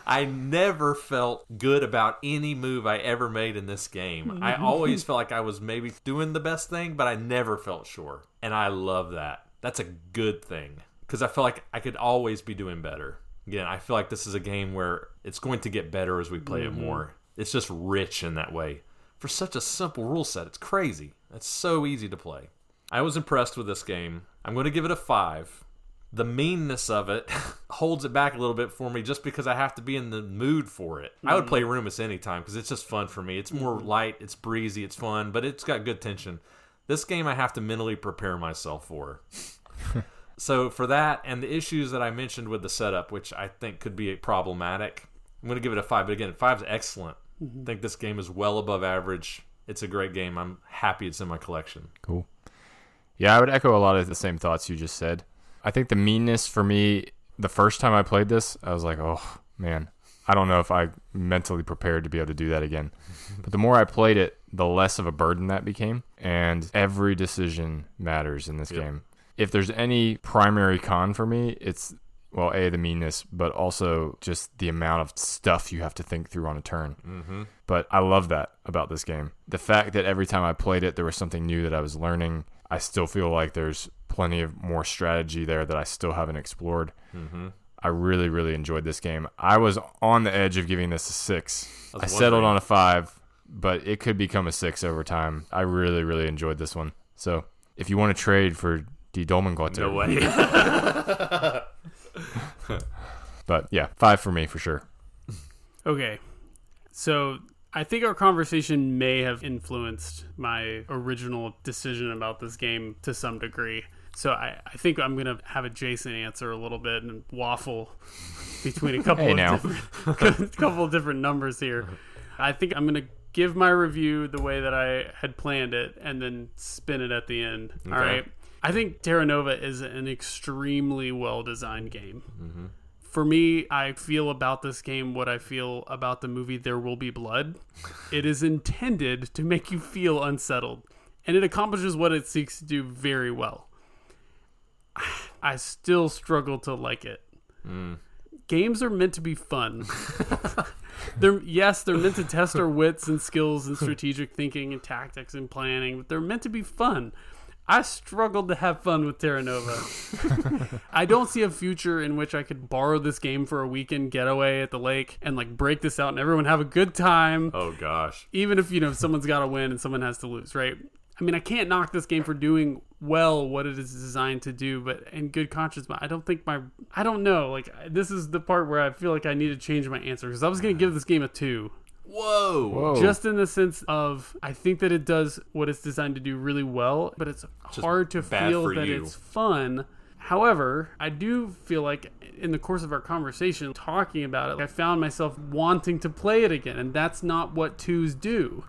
I never felt good about any move I ever made in this game. I always felt like I was maybe doing the best thing, but I never felt sure. And I love that. That's a good thing, because I feel like I could always be doing better. Again, I feel like this is a game where it's going to get better as we play it more. It's just rich in that way. For such a simple rule set, it's crazy. It's so easy to play. I was impressed with this game. I'm going to give it a 5. The meanness of it holds it back a little bit for me just because I have to be in the mood for it. I would play Rumis anytime because it's just fun for me. It's more light, it's breezy, it's fun, but it's got good tension. This game I have to mentally prepare myself for. So for that and the issues that I mentioned with the setup, which I think could be problematic, I'm going to give it a 5. But again, 5 is excellent. I think this game is well above average. It's a great game. I'm happy it's in my collection. Cool. Yeah, I would echo a lot of the same thoughts you just said. I think the meanness for me, the first time I played this, I was like, oh, man, I don't know if I mentally prepared to be able to do that again. But the more I played it, the less of a burden that became. And every decision matters in this game. If there's any primary con for me, it's, well, A, the meanness, but also just the amount of stuff you have to think through on a turn. But I love that about this game. The fact that every time I played it, there was something new that I was learning. I still feel like there's plenty of more strategy there that I still haven't explored. I really, really enjoyed this game. I was on the edge of giving this a 6. I settled on a 5, but it could become a 6 over time. I really, really enjoyed this one. So if you want to trade for Die Dolmengötter. No way. But yeah, 5 for me for sure. Okay. So I think our conversation may have influenced my original decision about this game to some degree. So I think I'm going to have a Jason answer a little bit and waffle between a couple of different numbers here. I think I'm going to give my review the way that I had planned it and then spin it at the end. Okay. All right. I think Terra Nova is an extremely well-designed game. For me, I feel about this game what I feel about the movie There Will Be Blood. It is intended to make you feel unsettled, and it accomplishes what it seeks to do very well. I still struggle to like it. Games are meant to be fun. They're meant to test our wits and skills and strategic thinking and tactics and planning, but they're meant to be fun. I struggled to have fun with Terra Nova. I don't see a future in which I could borrow this game for a weekend getaway at the lake and like break this out and everyone have a good time. Oh gosh. Even if, someone's got to win and someone has to lose, right? I mean, I can't knock this game for doing well what it is designed to do, but in good conscience, I don't know. Like, this is the part where I feel like I need to change my answer because I was going to give this game a 2. Whoa. Just in the sense of, I think that it does what it's designed to do really well, but it's hard to feel that it's fun. However, I do feel like in the course of our conversation talking about it, I found myself wanting to play it again, and that's not what 2s do.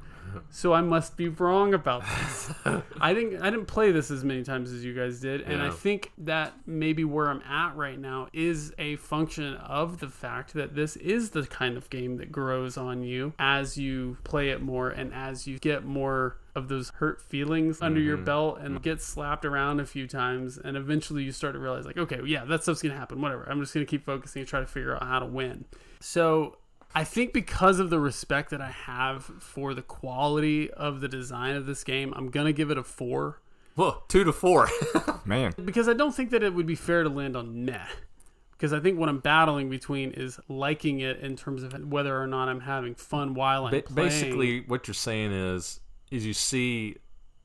So I must be wrong about this. I didn't play this as many times as you guys did, and I think that maybe where I'm at right now is a function of the fact that this is the kind of game that grows on you as you play it more and as you get more of those hurt feelings under your belt and get slapped around a few times, and eventually you start to realize, like, okay, yeah, that stuff's gonna happen, whatever. I'm just gonna keep focusing and try to figure out how to win. So I think because of the respect that I have for the quality of the design of this game, I'm going to give it a 4. Whoa, 2 to 4. Man. Because I don't think that it would be fair to land on meh. Because I think what I'm battling between is liking it in terms of whether or not I'm having fun while I'm playing. Basically, what you're saying is you see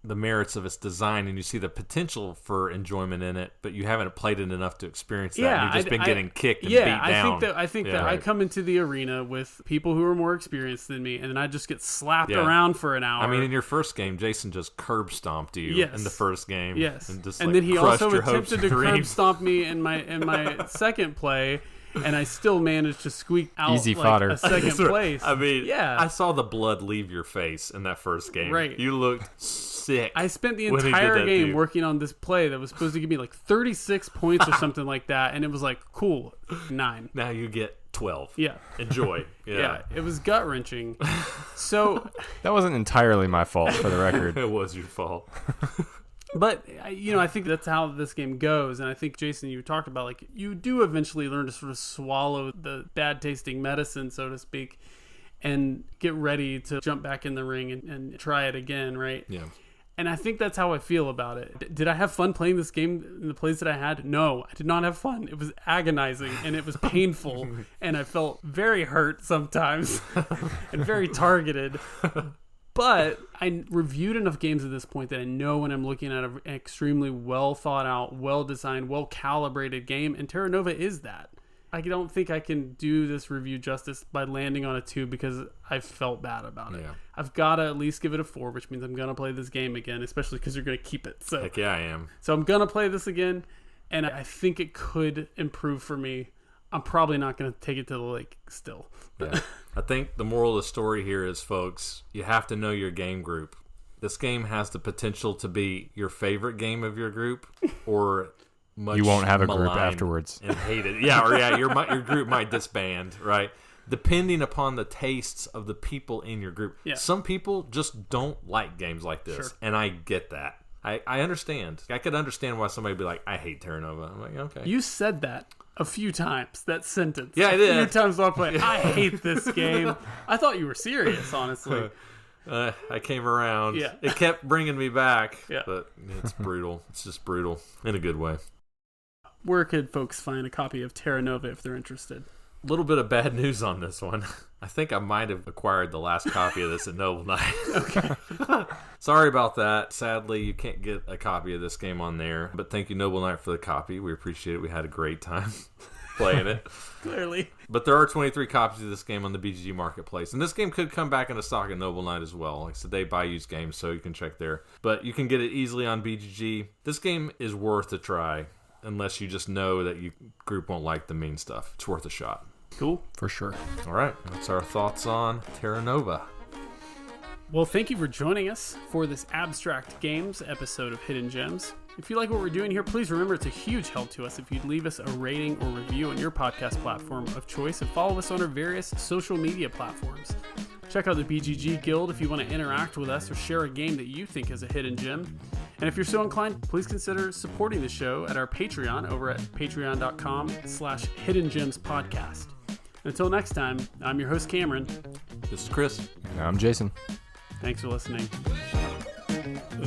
the merits of its design and you see the potential for enjoyment in it, but you haven't played it enough to experience that. And you've just been getting kicked and beat down. I think that I come into the arena with people who are more experienced than me, and then I just get slapped around for an hour. I mean, in your first game, Jason just curb stomped you in the first game. Yes. And then he also attempted to curb stomp me in my second play. And I still managed to squeak out easy fodder. A second place. I mean, I saw the blood leave your face in that first game. Right. You looked sick. I spent the entire game working on this play that was supposed to give me like 36 points or something like that. And it was like, cool, 9. Now you get 12. Yeah. Enjoy. Yeah. It was gut-wrenching. So that wasn't entirely my fault, for the record. It was your fault. But, I think that's how this game goes. And I think, Jason, you talked about, like, you do eventually learn to sort of swallow the bad-tasting medicine, so to speak, and get ready to jump back in the ring and try it again, right? Yeah. And I think that's how I feel about it. Did I have fun playing this game in the plays that I had? No, I did not have fun. It was agonizing, and it was painful, and I felt very hurt sometimes and very targeted. But I reviewed enough games at this point that I know when I'm looking at an extremely well thought out, well designed, well calibrated game, and Terra Nova is that. I don't think I can do this review justice by landing on a 2 because I felt bad about it. Yeah. I've got to at least give it a 4, which means I'm going to play this game again, especially because you're going to keep it. So, heck yeah, I am. So I'm going to play this again, and I think it could improve for me. I'm probably not going to take it to the lake still. Yeah. I think the moral of the story here is, folks, you have to know your game group. This game has the potential to be your favorite game of your group, or much you won't have a group afterwards and hate it. Yeah, your group might disband, right? Depending upon the tastes of the people in your group. Yeah. Some people just don't like games like this, and I get that. I understand. I could understand why somebody would be like, I hate Terra Nova. I'm like, okay. You said that a few times, that sentence. Yeah, I did. A few times while playing. I hate this game. I thought you were serious, honestly. I came around. Yeah. It kept bringing me back. Yeah. But it's brutal. It's just brutal in a good way. Where could folks find a copy of Terra Nova if they're interested? A little bit of bad news on this one. I think I might have acquired the last copy of this at Noble Knight. Okay. Sorry about that. Sadly, you can't get a copy of this game on there. But thank you, Noble Knight, for the copy. We appreciate it. We had a great time playing it. Clearly. But there are 23 copies of this game on the BGG Marketplace. And this game could come back into stock at Noble Knight as well. Like I said, they buy used games, so you can check there. But you can get it easily on BGG. This game is worth a try, unless you just know that your group won't like the mean stuff. It's worth a shot. Cool. For sure. All right. That's our thoughts on Terra Nova. Well, thank you for joining us for this Abstract Games episode of Hidden Gems. If you like what we're doing here, please remember it's a huge help to us if you'd leave us a rating or review on your podcast platform of choice and follow us on our various social media platforms. Check out the BGG Guild if you want to interact with us or share a game that you think is a hidden gem. And if you're so inclined, please consider supporting the show at our Patreon over at patreon.com/hiddengemspodcast. Until next time, I'm your host, Cameron. This is Chris. And I'm Jason. Thanks for listening.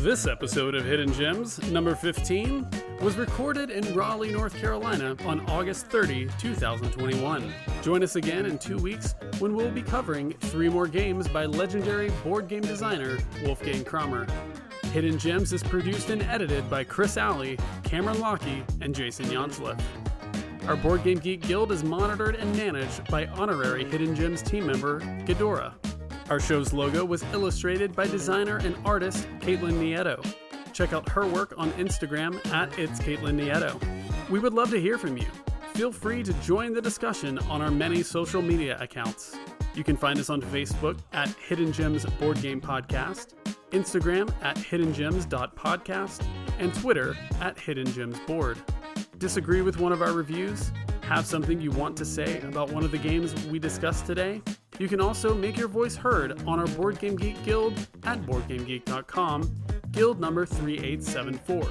This episode of Hidden Gems, number 15, was recorded in Raleigh, North Carolina on August 30, 2021. Join us again in 2 weeks when we'll be covering 3 more games by legendary board game designer Wolfgang Kramer. Hidden Gems is produced and edited by Chris Alley, Cameron Lockey, and Jason Yanchuleff. Our Board Game Geek Guild is monitored and managed by honorary Hidden Gems team member Ghidorah. Our show's logo was illustrated by designer and artist Katelyn Nieto. Check out her work on Instagram at It's Katelyn Nieto. We would love to hear from you. Feel free to join the discussion on our many social media accounts. You can find us on Facebook at Hidden Gems Board Game Podcast, Instagram at hiddengems.podcast, and Twitter at Hidden Gems Board. Disagree with one of our reviews? Have something you want to say about one of the games we discussed today? You can also make your voice heard on our Board Game Geek Guild at BoardGameGeek.com, Guild number 3874.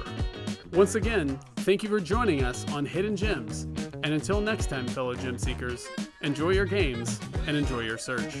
Once again, thank you for joining us on Hidden Gems, and until next time, fellow gem seekers, enjoy your games and enjoy your search.